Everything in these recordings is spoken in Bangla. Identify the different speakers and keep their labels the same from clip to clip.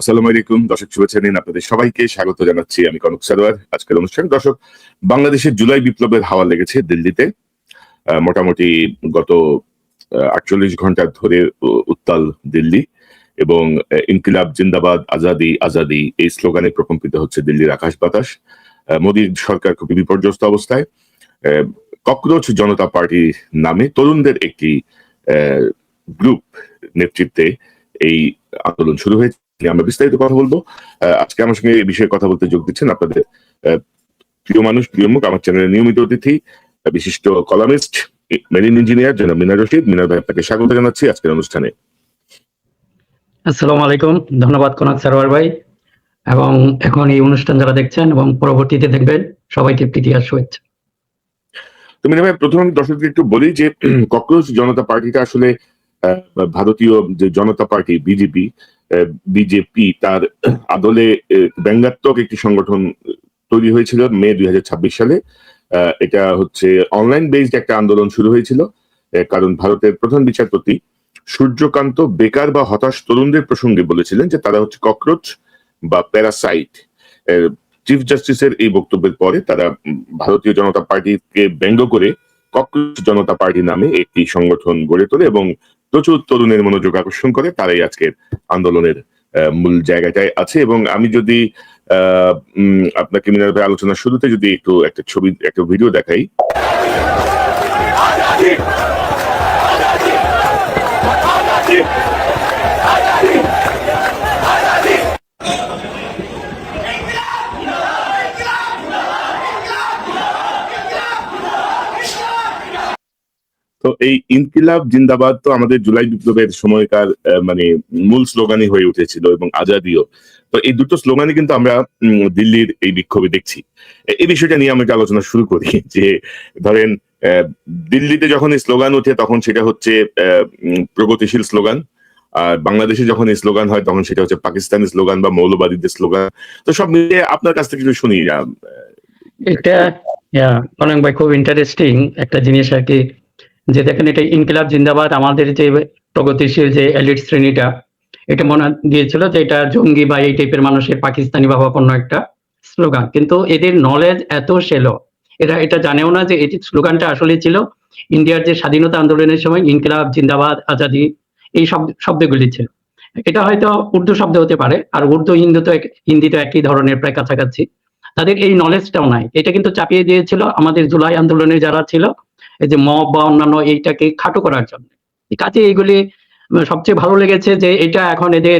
Speaker 1: আসসালামু আলাইকুম দর্শক, শুভেচ্ছা নিন। আপনাদের সবাইকে স্বাগত জানাচ্ছি আমি কনক সারোয়ার। আজকের অনুষ্ঠানে দর্শক, বাংলাদেশের জুলাই বিপ্লবের হাওয়া লেগেছে দিল্লিতে। মোটামুটি গত ৪৮ ঘন্টা ধরে উত্তাল দিল্লি এবং ইনকিলাব জিন্দাবাদ, আজাদি আজাদি এই স্লোগানে প্রকম্পিত হচ্ছে দিল্লির আকাশ বাতাস। মোদী সরকার খুবই বিপর্যস্ত অবস্থায়। ককরোচ জনতা পার্টি নামে তরুণদের একটি গ্রুপ নেতৃত্বে এই আন্দোলন শুরু হয়েছে। আমরা বিস্তারিত কথা বলবো। আজকে আমার সঙ্গে এই বিষয়ে কথা বলতে যোগ দিচ্ছেন আপনাদের প্রিয় মানুষ, প্রিয় মুখ, আমার চ্যানেলের নিয়মিত অতিথি, বিশিষ্ট কলামিস্ট, মেরিন ইঞ্জিনিয়ার জনাব মিনার রশিদ। মিনার ভাই, আপনাকে স্বাগত জানাচ্ছি আজকের অনুষ্ঠানে।
Speaker 2: আসসালামু আলাইকুম, ধন্যবাদ কনক সারোয়ার ভাই, এবং এখন এই অনুষ্ঠান যারা দেখছেন এবং পরবর্তীতে দেখবেন সবাইকে প্রীতি আর শুভেচ্ছা।
Speaker 1: তো মিনার ভাই, প্রথমে আমি দর্শকদের একটু বলি যে ককরোচ জনতা পার্টিটা আসলে ভারতীয় যে জনতা পার্টি বিজেপি তার আদলে ব্যঙ্গাত্মক একটি সংগঠন তৈরি হয়েছিল মে 2026 সালে। এটা হচ্ছে অনলাইন বেসড একটা আন্দোলন শুরু হয়েছিল, কারণ ভারতের প্রধান বিচারপতি সূর্যকান্ত বেকার বা হতাশ তরুণদের প্রসঙ্গে বলেছিলেন যে তারা হচ্ছে ককরোচ বা প্যারাসাইট। চিফ জাস্টিসের এই বক্তব্যের পরে তারা ভারতীয় জনতা পার্টিকে ব্যঙ্গ করে ককরোচ জনতা পার্টি নামে একটি সংগঠন গড়ে তোলে এবং প্রচুর তরুণের মনোযোগ আকর্ষণ করে। তারাই আজকের আন্দোলনের মূল জায়গাটায় আছে। এবং আমি যদি আপনাকে মিনার ভাই আলোচনার শুরুতে যদি একটু একটা ছবি, একটা ভিডিও দেখাই। তো এই ইনকিলাব জিন্দাবাদ তো আমাদের জুলাই বিপ্লবের সময়কার মানে মূল স্লোগানই হয়ে উঠেছিল, এবং আজাদিও। তো এই দুটো স্লোগানই কিন্তু আমরা দিল্লির এই বিক্ষোভে দেখছি। এই বিষয়টা নিয়ে আমি একটা আলোচনা শুরু করি যে ধরেন দিল্লিতে যখন এই স্লোগান ওঠে তখন সেটা হচ্ছে প্রগতিশীল স্লোগান, আর বাংলাদেশে যখন এই স্লোগান হয় তখন সেটা হচ্ছে পাকিস্তানি স্লোগান বা মৌলবাদীদের স্লোগান। তো সব মিলিয়ে আপনার কাছ থেকে একটু শুনি।
Speaker 2: এটা অনেক ভাই, খুব ইন্টারেস্টিং একটা জিনিস আর কি, যে দেখেন এটা ইনকিলাব জিন্দাবাদ, আমাদের যে প্রগতিশীল যে এলিট শ্রেণীটা, এটা মনে দিয়েছিল যে এটা জঙ্গি বা এই টাইপের মানুষের পাকিস্তানি ভাবাপন্ন একটা স্লোগান, কিন্তু এদের নলেজ এত সেলো, এটা জানেও না যে এই স্লোগানটা আসলে ছিল ইন্ডিয়ার যে স্বাধীনতা আন্দোলনের সময় ইনকিলাব জিন্দাবাদ আজাদি এই শব্দগুলি ছিল। এটা হয়তো উর্দু শব্দ হতে পারে, আর উর্দু হিন্দি তো একই ধরনের, প্রায় কাছাকাছি। তাদের এই নলেজটাও নাই। এটা কিন্তু চাপিয়ে দিয়েছিল আমাদের জুলাই আন্দোলনে যারা ছিল, এই যে মব বা অন্যান্য এইটাকে খাটো করার জন্য। কাজে এইগুলি সবচেয়ে ভালো লেগেছে যে এটা এখন এদের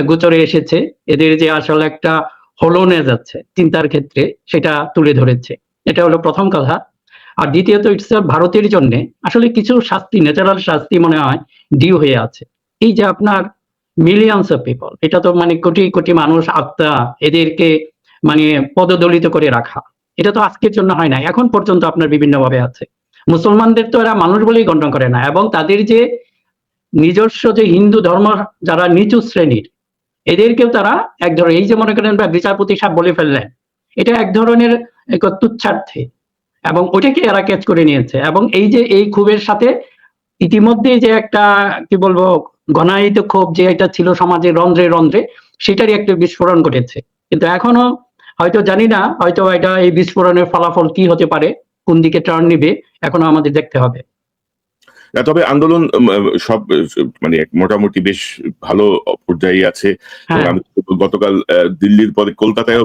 Speaker 2: গোচরে এসেছে, এদের যে আসলে একটা হলোনেস আছে চিন্তার ক্ষেত্রে সেটা তুলে ধরেছে। এটা হলো প্রথম কথা। আর দ্বিতীয়ত, ইটস ভারতের জন্য আসলে কিছু শাস্তি, ন্যাচারাল শাস্তি মনে হয় ডিউ হয়ে আছে। এই যে আপনার মিলিয়নস অফ পিপল, এটা তো মানে কোটি কোটি মানুষ আত্মা, এদেরকে মানে পদদলিত করে রাখা, এটা তো আজকের জন্য হয় না, এখন পর্যন্ত আপনার বিভিন্নভাবে আছে। মুসলমানদের তো এরা মানুষ বলেই গণ্য করে না, এবং তাদের যে নিজস্ব যে হিন্দু ধর্ম যারা নিচু শ্রেণীর, এদেরকেও তারা এক ধরনের, এই যে মনে করেন বিচারপতি সাহেব বলে ফেললেন, এটা এক ধরনের তুচ্ছার্থে, এবং ওটাকে এরা ক্যাচ করে নিয়েছে। এবং এই যে এই ক্ষোভের সাথে ইতিমধ্যে যে একটা কি বলবো ঘনায়িত ক্ষোভ যে এটা ছিল সমাজের রন্ধ্রে রন্ধ্রে, সেটারই একটা বিস্ফোরণ ঘটেছে। কিন্তু এখনো হয়তো জানি না, হয়তো এটা এই বিস্ফোরণের ফলাফল কি হতে পারে, কোন দিকে টার্ন নিবে, এখনো আমাদের দেখতে হবে।
Speaker 1: তবে আন্দোলন সব মানে মোটামুটি বেশ ভালো পর্যায়ে আছে। আমি গতকাল দিল্লির পরে কলকাতায়ও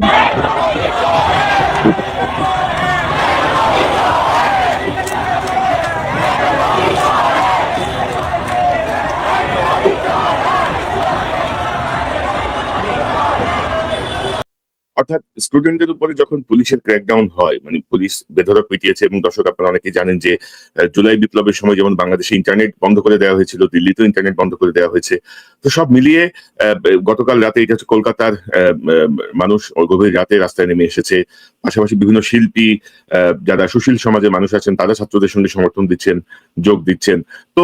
Speaker 1: অর্থাৎ স্টুডেন্টদের উপরে যখন পুলিশের ক্র্যাকডাউন হয়, মানে পুলিশ বেধড়ক পিটিয়েছে। এবং দর্শক, আপনারা অনেকেই জানেন যে জুলাই বিপ্লবের সময় যেমন বাংলাদেশে ইন্টারনেট বন্ধ করে দেওয়া হয়েছিল, দিল্লিতেও ইন্টারনেট বন্ধ করে দেওয়া হয়েছে। তো সব মিলিয়ে গতকাল রাতে, এটা হচ্ছে কলকাতার মানুষ গভীর রাতে রাস্তায় নেমে এসেছে। পাশাপাশি বিভিন্ন শিল্পী, যারা সুশীল সমাজের মানুষ আছেন, তারা ছাত্রদের সঙ্গে সমর্থন দিচ্ছেন, যোগ দিচ্ছেন। তো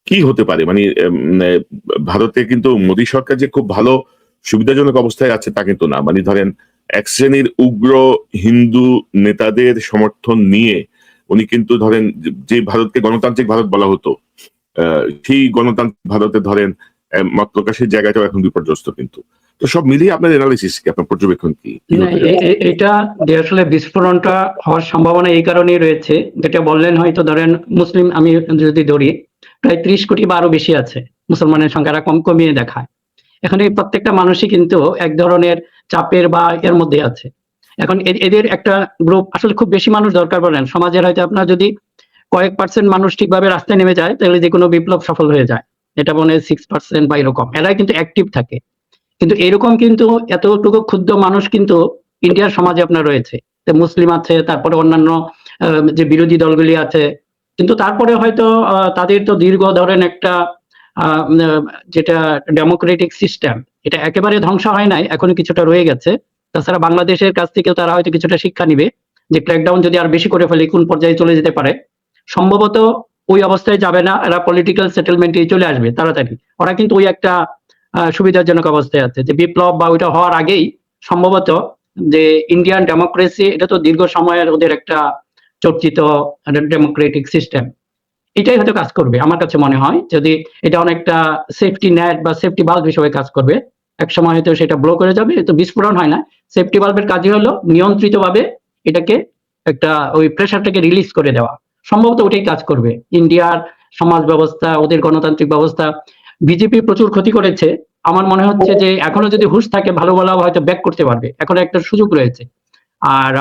Speaker 1: কি হতে পারে, মানে ভারতে কিন্তু মোদী সরকার যে খুব ভালো সুবিধাজনক অবস্থায় আছে তা কিন্তু না। মানে ধরেন এক শ্রেণীর উগ্র হিন্দু নেতাদের সমর্থন নিয়ে উনি কিন্তু ধরেন যে ভারতকে গণতান্ত্রিক ভারত বলা হতো, সেই গণতান্ত্রিক ভারতে ধরেন মত প্রকাশের জায়গাটাও এখন বিপর্যস্ত কিন্তু। তো সব মিলিয়ে আপনার এনালিসিস কি, আপনার পর্যবেক্ষণ কি?
Speaker 2: না, এটা যে আসলে বিস্ফোরণটা হওয়ার সম্ভাবনা এই কারণেই রয়েছে, যেটা বললেন হয়তো ধরেন মুসলিম আমি যদি ধরি প্রায় 30 কোটি বা আরো বেশি আছে, মুসলমানের সংখ্যাটা কমিয়ে দেখায়। এখন এই প্রত্যেকটা মানুষই কিন্তু এক ধরনের চাপের বা এর মধ্যে আছে। এখন এদের একটা গ্রুপ আসলে খুব বেশি মানুষ দরকার পড়েন সমাজের, হয়তো আপনার যদি কয়েক পার্সেন্ট মানুষ ঠিকভাবে রাস্তায় নেমে যায় তাহলে যে কোনো বিপ্লব সফল হয়ে যায়, এটা মনে হয় 6% বা এরকম, এরাই কিন্তু অ্যাক্টিভ থাকে। কিন্তু এরকম কিন্তু এতটুকু ক্ষুদ্র মানুষ কিন্তু ইন্ডিয়ার সমাজে আপনার রয়েছে, মুসলিম আছে, তারপরে অন্যান্য যে বিরোধী দলগুলি আছে, কিন্তু তারপরে হয়তো তাদের তো দীর্ঘ ধরেন একটা যেটা ডেমোক্রেটিক সিস্টেম, এটা একেবারে ধ্বংস হয় নাই, এখনো কিছুটা রয়ে গেছে। তাছাড়া বাংলাদেশের কাছ থেকেও তারা হয়তো কিছুটা শিক্ষা নিবে যে ক্র্যাকডাউন যদি আর বেশি করে ফেলে কোন পর্যায়ে চলে যেতে পারে। সম্ভবত ওই অবস্থায় যাবে না, এরা পলিটিক্যাল সেটেলমেন্টে চলে আসবে তাড়াতাড়ি। ওরা কিন্তু ওই একটা সুবিধাজনক অবস্থায় আছে যে বিপ্লব বা ওইটা হওয়ার আগেই সম্ভবত যে ইন্ডিয়ান ডেমোক্রেসি, এটা তো দীর্ঘ সময়ের ওদের একটা চর্চিত ডেমোক্রেটিক সিস্টেম, এটাই হয়তো কাজ করবে আমার কাছে মনে হয়। যদি এটা অনেকটা সেফটি নেট বা সেফটি বাল্ব হিসেবে কাজ করবে, এক সময় হয়তো সেটা ব্লো করে যাবে, তো বিস্ফোরণ হয় না। সেফটি বাল্বের কাজই হলো নিয়ন্ত্রিত ভাবে এটাকে একটা ওই প্রেশারটাকে রিলিজ করে দেওয়া, সম্ভবত ওটাই কাজ করবে। ইন্ডিয়ার সমাজ ব্যবস্থা, ওদের গণতান্ত্রিক ব্যবস্থা, বিজেপি প্রচুর ক্ষতি করেছে। আমার মনে হচ্ছে যে এখনো যদি হুঁশ থাকে ভালো ভালো হয়তো ব্যাক করতে পারবে, এখন একটা সুযোগ রয়েছে। আর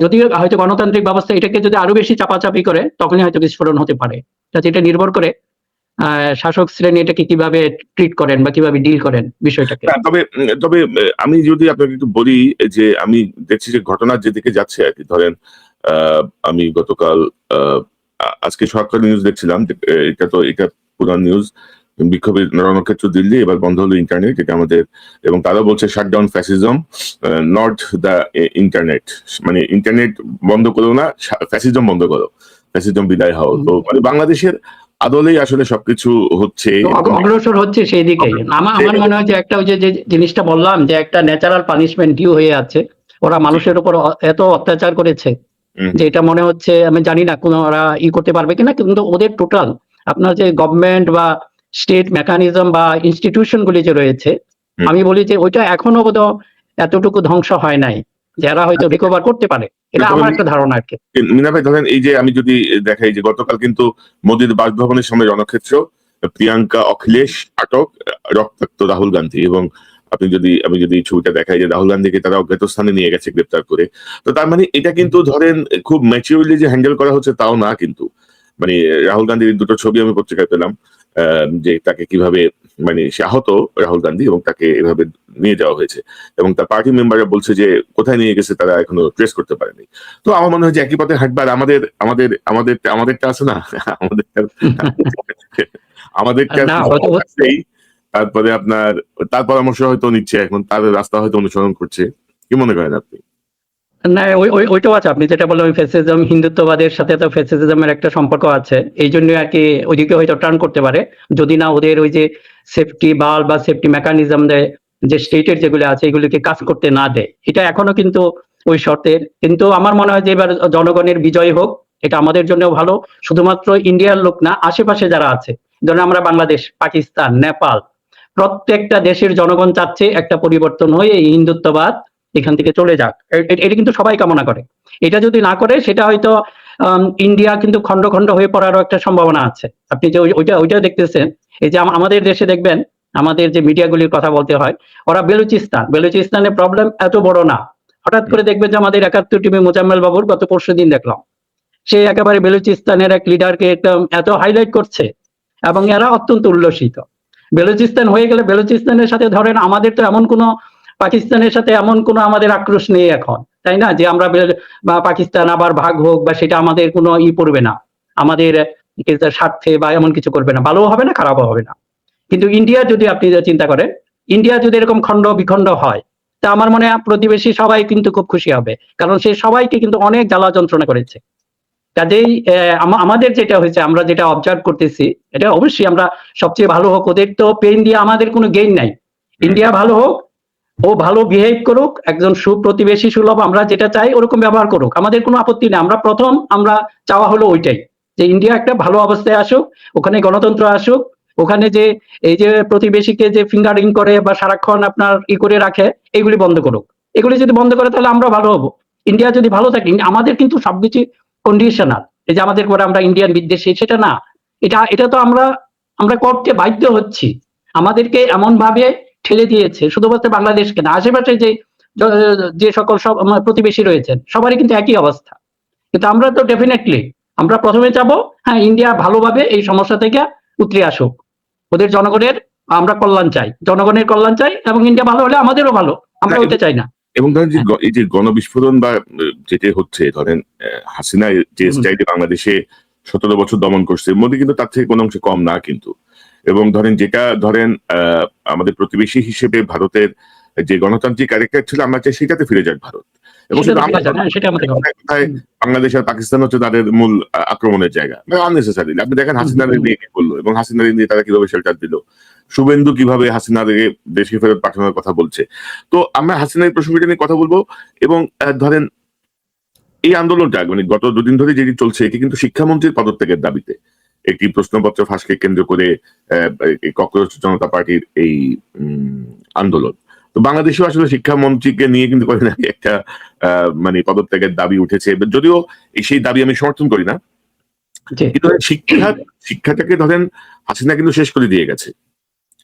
Speaker 2: যদি হয়তো গণতান্ত্রিক ব্যবস্থা এটাকে যদি আরো বেশি চাপাচাপি করে তখনই হয়তো বিস্ফোরণ হতে পারে। এটা নির্ভর করে শাসক শ্রেণী এটাকে কিভাবে ট্রিট করেন বা কিভাবে ডিল করেন বিষয়টাকে।
Speaker 1: তবে তবে আমি যদি আপনাকে একটু বলি যে আমি দেখছি যে ঘটনার যেদিকে যাচ্ছে আর কি, ধরেন আমি গতকাল আজকে সরকারি নিউজ দেখছিলাম, এটা পুরান নিউজ, বিক্ষোভের রণক্ষেত্র দিল্লি, এবার বন্ধ হলো ইন্টারনেট, এটা আমাদের, এবং তারা বলছে shutdown fascism, not the internet, মানে ইন্টারনেট বন্ধ করো না, ফ্যাসিজম বন্ধ করো, ফ্যাসিজম বিদায় হও। তো মানে বাংলাদেশের আদলেই আসলে সবকিছু হচ্ছে,
Speaker 2: অগ্রসর হচ্ছে সেই দিকেই। আমার মনে হয় যে একটা ওই যে জিনিসটা বললাম যে একটা ন্যাচারাল পানিশমেন্ট ডিউ হয়ে আছে, ওরা মানুষের উপর এত অত্যাচার করেছে যে এটা মনে হচ্ছে, আমি জানি না কোন ওরা করতে পারবে কিনা, কিন্তু ওদের টোটাল আপনার যে গভর্নমেন্ট বা স্টেট মেকানিজম বা ইনস্টিটিউশন গুলি যে রয়েছে, আমি বলি যে ওইটা এখনো বোধহয় এতটুকু ধ্বংস হয় নাই, যারা হয়তো রিকভার করতে পারে, এটা আমার একটা ধারণা আর কি।
Speaker 1: মিনা ভাই ধরেন এই যে আমি যদি দেখাই যে গতকাল কিন্তু মোদীর বাসভবনের সামনে রণক্ষেত্র, প্রিয়াঙ্কা অখিলেশ আটক, রক্তাক্ত রাহুল গান্ধী, এবং আমি যদি ছবিটা দেখাই যে রাহুল গান্ধীকে তারা অজ্ঞাত স্থানে নিয়ে গেছে গ্রেপ্তার করে। তো তার মানে এটা কিন্তু ধরেন খুব ম্যাচিউরলি যে হ্যান্ডেল করা হচ্ছে তাও না কিন্তু, মানে রাহুল গান্ধীর দুটো ছবি আমি পত্রিকায় পেলাম, যে তাকে কিভাবে, মানে সে আহত রাহুল গান্ধী এবং তাকে এভাবে নিয়ে যাওয়া হয়েছে, এবং তার পার্টি মেম্বাররা বলছে যে কোথায় নিয়ে গেছে তারা এখনো ট্রেস করতে পারেনি। তো আমার মনে হয় যে একই পথে হাঁটবার আমাদেরটা আছে না, আমাদেরটা তারপরে আপনার তার পরামর্শ হয়তো নিচ্ছে, এখন তার রাস্তা হয়তো অনুসরণ করছে। কি মনে করেন আপনি?
Speaker 2: না, ওইটাও আছে, আপনি যেটা বললেন ফ্যাসিজম, হিন্দুত্ববাদের সাথে তো ফ্যাসিজমের একটা সম্পর্ক আছে, এই জন্য আর কি ওইদিকে হয়তো টার্ন করতে পারে, যদি না ওদের ওই যে সেফটি বাল্ব বা সেফটি মেকানিজম দেয় যে স্টেটের যেগুলো আছে এগুলিকে কাজ করতে না দেয়, এটা এখনো কিন্তু ওই শর্তের। কিন্তু আমার মনে হয় যে এবার জনগণের বিজয় হোক, এটা আমাদের জন্য ভালো, শুধুমাত্র ইন্ডিয়ার লোক না, আশেপাশে যারা আছে, ধরেন আমরা বাংলাদেশ, পাকিস্তান, নেপাল, প্রত্যেকটা দেশের জনগণ চাচ্ছে একটা পরিবর্তন হয়ে এই হিন্দুত্ববাদ এখান থেকে চলে যাক, এটা কিন্তু সবাই কামনা করে। এটা যদি না করে সেটা হয়তো ইন্ডিয়া কিন্তু খন্ড খন্ড হয়ে পড়ারও একটা সম্ভাবনা আছে। আপনি যে ওইটা দেখতেছেন, এই যে আমাদের দেশে দেখবেন, আমাদের যে মিডিয়াগুলির কথা বলতে হয়, ওরা বেলুচিস্তানের প্রবলেম এত বড় না, হঠাৎ করে দেখবেন যে আমাদের 71 টিমে মোজাম্মেল বাবুর গত পরশুদিন দেখলাম, সে একেবারে বেলুচিস্তানের এক লিডারকে এত হাইলাইট করছে এবং এরা অত্যন্ত উল্লসিত। বেলুচিস্তান হয়ে গেলে বেলুচিস্তানের সাথে ধরেন আমাদের তো এমন কোনো, পাকিস্তানের সাথে এমন কোনো আমাদের আক্রোশ নেই এখন, তাই না, যে আমরা পাকিস্তান আবার ভাগ হোক বা সেটা আমাদের কোনো পড়বে না, আমাদের স্বার্থে বা এমন কিছু করবে না, ভালো হবে না খারাপও হবে না। কিন্তু ইন্ডিয়া যদি আপনি চিন্তা করেন, ইন্ডিয়া যদি এরকম খণ্ড বিখণ্ড হয়, তা আমার মনে হয় প্রতিবেশী সবাই কিন্তু খুব খুশি হবে, কারণ সে সবাইকে কিন্তু অনেক জ্বালা যন্ত্রণা করেছে। কাজেই আমাদের যেটা হয়েছে, আমরা যেটা অবজার্ভ করতেছি, এটা অবশ্যই আমরা সবচেয়ে ভালো হোক, ওদের তো পেইন দিয়ে আমাদের কোনো গেইন নাই, ইন্ডিয়া ভালো হোক, ও ভালো বিহেভ করুক, একজন সুপ্রতিবেশী সুলভ আমরা যেটা চাই ওরকম ব্যবহার করুক, আমাদের কোনো আপত্তি নেই। আমরা চাওয়া হলো ওইটাই, যে ইন্ডিয়া একটা ভালো অবস্থায় আসুক, ওখানে গণতন্ত্র আসুক, ওখানে যে এই যে প্রতিবেশীকে যে ফিঙ্গারিং করে বা সারাক্ষণ আপনার করে রাখে, এগুলি বন্ধ করুক। এগুলি যদি বন্ধ করে তাহলে আমরা ভালো হবো। ইন্ডিয়া যদি ভালো থাকে, আমাদের কিন্তু সবকিছু কন্ডিশনাল। এই যে আমাদের করে আমরা ইন্ডিয়ান বিদ্বেষী, সেটা না। এটা তো আমরা করতে বাধ্য হচ্ছি। আমাদেরকে এমন ভাবে ঠেলে দিয়েছে, শুধুমাত্র বাংলাদেশকে না, আশেপাশে যে সকল সব আমার প্রতিবেশী রয়েছেন সবারই কিন্তু একই অবস্থা। কিন্তু আমরা তো ডেফিনেটলি আমরা প্রথমে চাবো, হ্যাঁ, ইন্ডিয়া ভালোভাবে এই সমস্যা থেকে উতরে আসুক। ওদের জনগণের আমরা কল্যাণ চাই, জনগণের কল্যাণ চাই, এবং ইন্ডিয়া ভালো হলে আমাদেরও ভালো, আমরা ওইটা চাই না।
Speaker 1: এবং ধরেন যে এই যে গণবিস্ফোরণ বা যেটা হচ্ছে, ধরেন হাসিনা যে স্টাইলে বাংলাদেশে 17 বছর দমন করছে, মোদী কিন্তু তার থেকে কোনো অংশে কম না কিন্তু। এবং ধরেন যেটা ধরেন আমাদের প্রতিবেশী হিসেবে ভারতের যে গণতান্ত্রিক ক্যারেক্টার ছিল, আমরা চাই সেটাতে ফিরে যাক ভারত। এবং বাংলাদেশ আর পাকিস্তান হচ্ছে তাদের মূল আক্রমণের জায়গা, আননেসেসারি। আপনি দেখেন হাসিনার নিয়ে কি করলো, এবং হাসিনার নিয়ে তারা কিভাবে শেল্টার দিল, শুভেন্দু কিভাবে হাসিনার দেশে ফেরত পাঠানোর কথা বলছে। তো আমরা হাসিনার প্রসঙ্গটা নিয়ে কথা বলবো। এবং ধরেন এই আন্দোলনটা মানে গত দুদিন ধরে যেটি চলছে, এটি কিন্তু শিক্ষামন্ত্রীর পদত্যাগের দাবিতে একটি প্রশ্নপত্র ফাঁসকে কেন্দ্র করে ককরোচ জনতা পার্টির এই আন্দোলন। তো বাংলাদেশেও আসলে শিক্ষামন্ত্রীকে নিয়ে কিন্তু কদিন আগে একটা মানে পদত্যাগের দাবি উঠেছে, যদিও সেই দাবি আমি সমর্থন করি না। কিন্তু শিক্ষাটাকে ধরেন হাসিনা কিন্তু শেষ করে দিয়ে গেছে।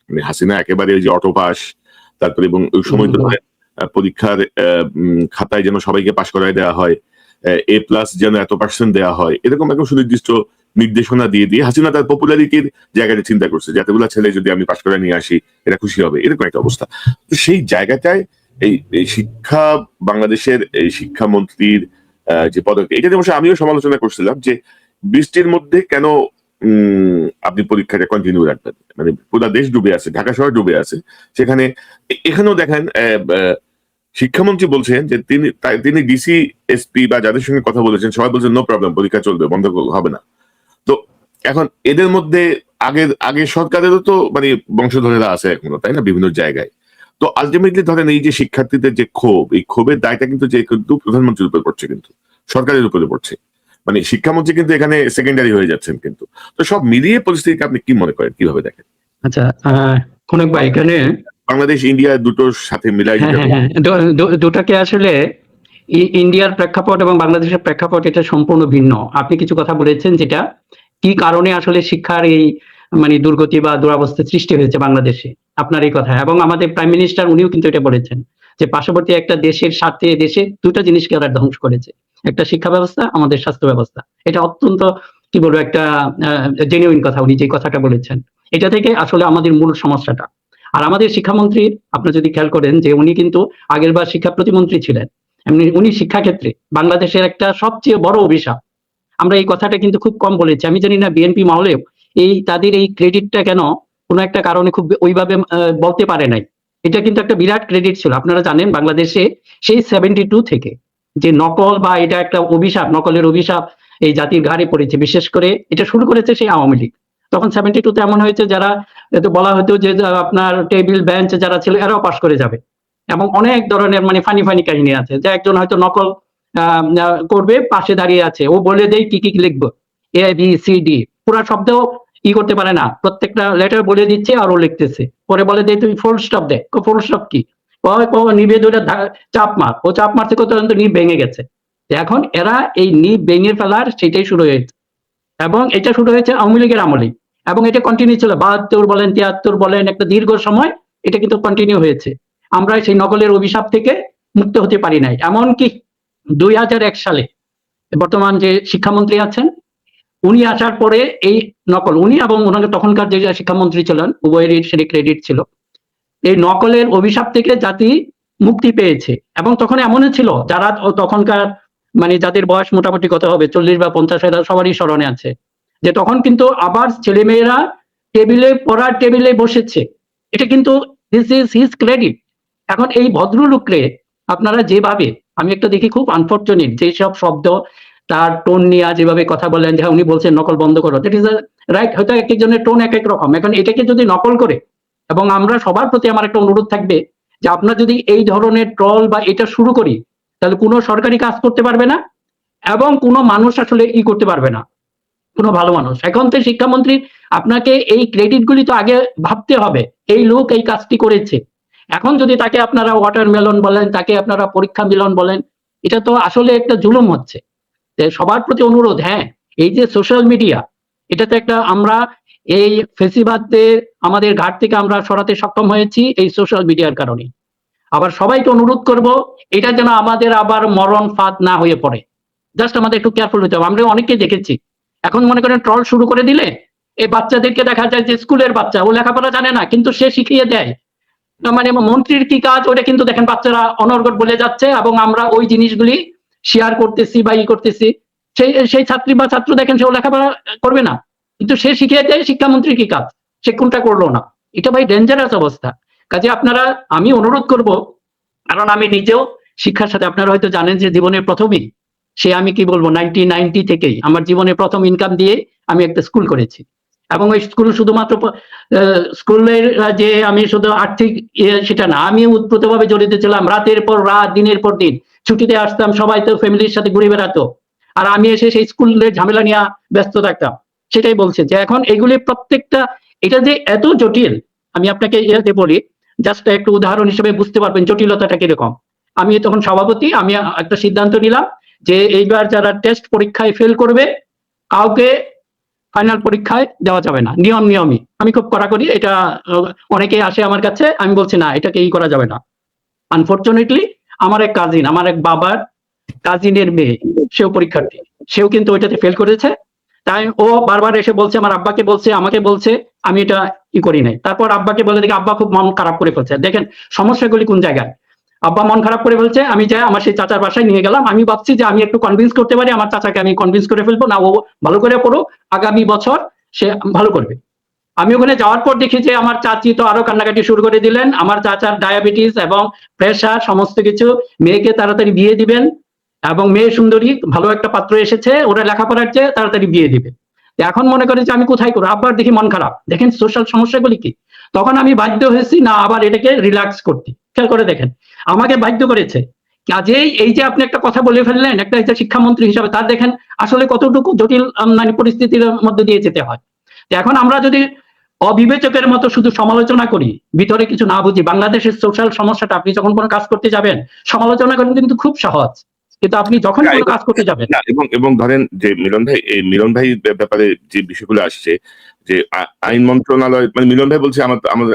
Speaker 1: মানে হাসিনা একেবারে ওই যে অটোপাস, তারপরে এবং ওই সময় তো ধরেন পরীক্ষার খাতায় যেন সবাইকে পাশ করায় দেওয়া হয়, A+ যেন এত % দেওয়া হয়, এরকম একটা সুনির্দিষ্ট নির্দেশনা দিয়ে হাসিনা তার পপুলারিটির জায়গাটা চিন্তা করছে, যে এতগুলা ছেলে যদি আমি পাশ করে নিয়ে আসি এরা খুশি হবে, এরকম একটা অবস্থা। তো সেই জায়গাটায় এই শিক্ষা, বাংলাদেশের এই শিক্ষামন্ত্রীর যে পদক্ষেপ, এটা অবশ্য আমিও সমালোচনা করছিলাম যে বৃষ্টির মধ্যে কেন আপনি পরীক্ষাটা কন্টিনিউ রাখবেন। মানে পুরো দেশ ডুবে আছে, ঢাকা শহর ডুবে আছে, সেখানে এখানেও দেখেন শিক্ষামন্ত্রী বলছেন যে তিনি ডিসি, এসপি বা যাদের সঙ্গে কথা বলেছেন সবাই বলছেন নো প্রবলেম, পরীক্ষা চলবে, বন্ধ হবে না। তো এখন এদের মধ্যে আগের সরকারেরও তো মানে বংশধরেরা আছে এখনো, তাই না, বিভিন্ন জায়গায়। তো আলটিমেটলি ধরেন এই যে শিক্ষার্থীদের যে ক্ষোভ, এই ক্ষোভের দায়টা কিন্তু প্রধানমন্ত্রীর উপর পড়ছে, কিন্তু সরকারের উপরে পড়ছে। মানে শিক্ষামন্ত্রী কিন্তু এখানে সেকেন্ডারি হয়ে যাচ্ছেন কিন্তু। তো সব মিলিয়ে পরিস্থিতিকে আপনি কি মনে করেন, কিভাবে দেখেন?
Speaker 2: আচ্ছা, কনক ভাই, এখানে
Speaker 1: বাংলাদেশ ইন্ডিয়া দুটোর সাথে মিলাই
Speaker 2: দুটাকে আসলে ইন্ডিয়ার প্রেক্ষাপট এবং বাংলাদেশের প্রেক্ষাপট এটা সম্পূর্ণ ভিন্ন। আপনি কিছু কথা বলেছেন যেটা কি কারণে আসলে শিক্ষার এই মানে দুর্গতি বা দুরাবস্থা সৃষ্টি হয়েছে বাংলাদেশে, আপনার এই কথা। এবং আমাদের প্রাইম মিনিস্টার উনিও কিন্তু এটা বলেছেন যে পার্শ্ববর্তী একটা দেশের স্বার্থে দেশে দুটো জিনিসকে ওরা ধ্বংস করেছে, একটা শিক্ষা ব্যবস্থা, আমাদের স্বাস্থ্য ব্যবস্থা। এটা অত্যন্ত কি বলবো একটা জেনুইন কথা, উনি যে কথাটা বলেছেন, এটা থেকে আসলে আমাদের মূল সমস্যাটা। আর আমাদের শিক্ষামন্ত্রী আপনি যদি খেয়াল করেন যে উনি কিন্তু আগের বার শিক্ষা প্রতিমন্ত্রী ছিলেন, এমনি উনি শিক্ষাক্ষেত্রে বাংলাদেশের একটা সবচেয়ে বড় অভিশাপ। আমরা এই কথাটা কিন্তু খুব কম বলেছি। আমি জানি না বিএনপি মহলেও তাদের এই ক্রেডিটটা কেন কোনো একটা কারণে খুব ওইভাবে বলতে পারে নাই। এটা কিন্তু একটা বিরাট ক্রেডিট ছিল। আপনারা জানেন বাংলাদেশে সেই 72 থেকে যে নকল বা এটা একটা অভিশাপ, নকলের অভিশাপ এই জাতির ঘাড়ে পড়েছে। বিশেষ করে এটা শুরু করেছে সেই আওয়ামী লীগ। তখন 72-তে এমন হয়েছে যারা বলা হতো যে আপনার টেবিল বেঞ্চ যারা ছিল এরাও পাশ করে যাবে, এবং অনেক ধরনের মানে ফানি কাহিনী আছে যে একজন হয়তো নকল করবে, পাশে দাঁড়িয়ে আছে, ও বলে দেয় কি কি লিখবো, ABCD, পুরা শব্দ করতে পারে না, প্রত্যেকটা লেটার বলে দিচ্ছে আর ও লিখতেছে, পরে বলে দেয় তুমি ফুল স্টপ দে, ফুল স্টপ কি, নিবে ধরে চাপ মার, ও চাপ মারতে কত নিব ভেঙে গেছে। এখন এরা এই নিব ভেঙে ফেলার সেটাই শুরু হয়েছে, এবং এটা শুরু হয়েছে আওয়ামী লীগের আমলেই, এবং এটা কন্টিনিউ ছিল 72 বলেন 73 বলেন, একটা দীর্ঘ সময় এটা কিন্তু কন্টিনিউ হয়েছে। আমরা সেই নকলের অভিশাপ থেকে মুক্ত হতে পারি নাই। এমনকি 2001 সালে বর্তমান যে শিক্ষামন্ত্রী আছেন উনি আসার পরে এই নকল, উনি এবং ওনাকে তখনকার যে শিক্ষামন্ত্রী ছিলেন উভয়েরই সেটি ক্রেডিট ছিল, এই নকলের অভিশাপ থেকে জাতি মুক্তি পেয়েছে। এবং তখন এমনই ছিল যারা তখনকার মানে যাদের বয়স মোটামুটি কত হবে 40 বা 50 সবারই স্মরণে আছে, যে তখন কিন্তু আবার ছেলেমেয়েরা পড়ার টেবিলে বসেছে। এটা কিন্তু দিস ইজ হিজ ক্রেডিট। এখন এই ভদ্রলোকরে আপনারা যেভাবে, আমি একটা দেখি খুব আনফর্চুনেট, যেসব শব্দ তার টোন নিয়ে যেভাবে কথা বলেন, যে উনি বলছেন নকল বন্ধ করো, দ্যাট ইজ রাইট, হয়তো এক একজনের টোন এক এক রকম। এখন এটাকে যদি নকল করে, এবং আমরা সবার প্রতি আমার একটা অনুরোধ থাকবে যে আপনার যদি এই ধরনের ট্রল বা এটা শুরু করি তাহলে কোনো সরকারি কাজ করতে পারবে না, এবং কোনো মানুষ আসলে করতে পারবে না। কোনো ভালো মানুষ। এখন তো শিক্ষামন্ত্রী, আপনাকে এই ক্রেডিটগুলি তো আগে ভাবতে হবে। এই লোক এই কাজটি করেছে। এখন যদি তাকে আপনারা ওয়াটারমেলন বলেন, তাকে আপনারা পরীক্ষা মিলন বলেন, এটা তো আসলে একটা জুলুম হচ্ছে। সবার প্রতি অনুরোধ, হ্যাঁ, এই যে সোশ্যাল মিডিয়া, এটাতে একটা আমরা এই ফেসিবাদদের আমাদের ঘাট থেকে আমরা সরাতে সক্ষম হয়েছি এই সোশ্যাল মিডিয়ার কারণে। আবার সবাইকে অনুরোধ করব, এটা যেন আমাদের আবার মরণ ফাঁদ না হয়ে পড়ে। জাস্ট আমাদের একটু কেয়ারফুল হতে হবে। আমরা অনেককে দেখেছি, এখন মনে করেন ট্রল শুরু করে দিলে এই বাচ্চাদেরকে দেখা যায় যে স্কুলের বাচ্চা, ও লেখাপড়া জানে না কিন্তু সে শিখিয়ে দেয়। মানে মন্ত্রীর কি কাজ ওটা কিন্তু দেখেন বাচ্চারা অনর্গল বলে যাচ্ছে, এবং আমরা ওই জিনিসগুলি শেয়ার করতেছি বা করতেছি। সেই ছাত্রী বা ছাত্র দেখেন সেও লেখাপড়া করবে না, কিন্তু সে শিখিয়ে দেয় শিক্ষামন্ত্রীর কি কাজ, সে কোনটা করলো না। এটা ভাই ডেঞ্জারাস অবস্থা। কাজে আপনারা, আমি অনুরোধ করব, কারণ আমি নিজেও শিক্ষার সাথে, আপনারা হয়তো জানেন যে জীবনের প্রথমেই আমি কি বলবো 1990 থেকেই আমার জীবনের প্রথম ইনকাম দিয়ে আমি একটা স্কুল করেছি, এবং ওই স্কুল শুধুমাত্র স্কুলের যে আমি শুধু আর্থিক সেটা না, আমি ওতপ্রোতভাবে জড়িত ছিলাম। রাতের পর রাত, দিনের পর দিন ছুটিতে আসতাম, সবাই তো ফ্যামিলির সাথে ঘুরে বেড়াতো, আর আমি এসে সেই স্কুলের ঝামেলা নিয়ে ব্যস্ত থাকতাম। সেটাই বলছে যে এখন এগুলি প্রত্যেকটা, এটা যে এত জটিল, আমি আপনাকে ইয়েতে বলি, জাস্ট একটু উদাহরণ হিসেবে বুঝতে পারবেন জটিলতাটা কিরকম। আমি তখন সভাপতি, আমি একটা সিদ্ধান্ত নিলাম যে এইবার যারা টেস্ট পরীক্ষায় ফেল করবে কাউকে ফাইনাল পরীক্ষায় দেওয়া যাবে না, নিয়মই। আমি খুব কড়াকড়ি, এটা অনেকে আসে আমার কাছে, আমি বলছি না, এটাকে করা যাবে না। আনফরচুনেটলি আমার এক কাজিন, আমার এক বাবার কাজিনের মেয়ে, সেও পরীক্ষার্থী, সেও কিন্তু ওইটাতে ফেল করেছে। তাই ও বারবার এসে বলছে, আমার আব্বাকে বলছে, আমাকে বলছে, আমি এটা করি নাই। তারপর আব্বাকে বলে দেখি, আব্বা খুব মন খারাপ করে ফেলছে। দেখেন সমস্যাগুলি কোন জায়গায়। আব্বা মন খারাপ করে ফেলছে, আমি যাই আমার সেই চাচার বাসায় নিয়ে গেলাম। আমি ভাবছি যে আমি একটু কনভিন্স করতে পারি আমার চাচাকে, আমি কনভিন্স করে ফেলবো, না ও ভালো করে পড়ো, আগামী বছর সে ভালো করবে। আমি ওখানে যাওয়ার পর দেখি যে আমার চাচি তো আরো কান্নাকাটি শুরু করে দিলেন। আমার চাচার ডায়াবেটিস এবং প্রেশার সমস্ত কিছু, মেয়েকে তাড়াতাড়ি বিয়ে দিবেন, এবং মেয়ে সুন্দরী, ভালো একটা পাত্র এসেছে, ওরা লেখাপড়ার চেয়ে তাড়াতাড়ি বিয়ে দিবে। এখন মনে করে যে আমি কোথায় করবো, আবার দেখি মন খারাপ। দেখেন সোশ্যাল সমস্যাগুলি কি। তখন আমি বাধ্য হয়েছি না আবার এটাকে রিল্যাক্স করতে। খেয়াল করে দেখেন, আমাকে বাধ্য করেছে। কাজেই এই যে আপনি একটা কথা বলে ফেললেন, একটা শিক্ষামন্ত্রী হিসাবে তার দেখেন আসলে কতটুকু জটিল মানে পরিস্থিতির মধ্যে দিয়ে যেতে হয়। এখন আমরা যদি অবিবেচকের মতো শুধু সমালোচনা করি, ভিতরে কিছু না বুঝি, বাংলাদেশের সোশ্যাল সমস্যাটা, আপনি যখন কোনো কাজ করতে যাবেন সমালোচনা করেন কিন্তু খুব সহজ, কিন্তু আপনি যখন কোনো কাজ করতে যাবেন
Speaker 1: এবং ধরেন যে মিলন ভাই ব্যাপারে যে বিষয়গুলো আসছে, যে আইন মন্ত্রণালয়, মানে মিলন ভাই বলছে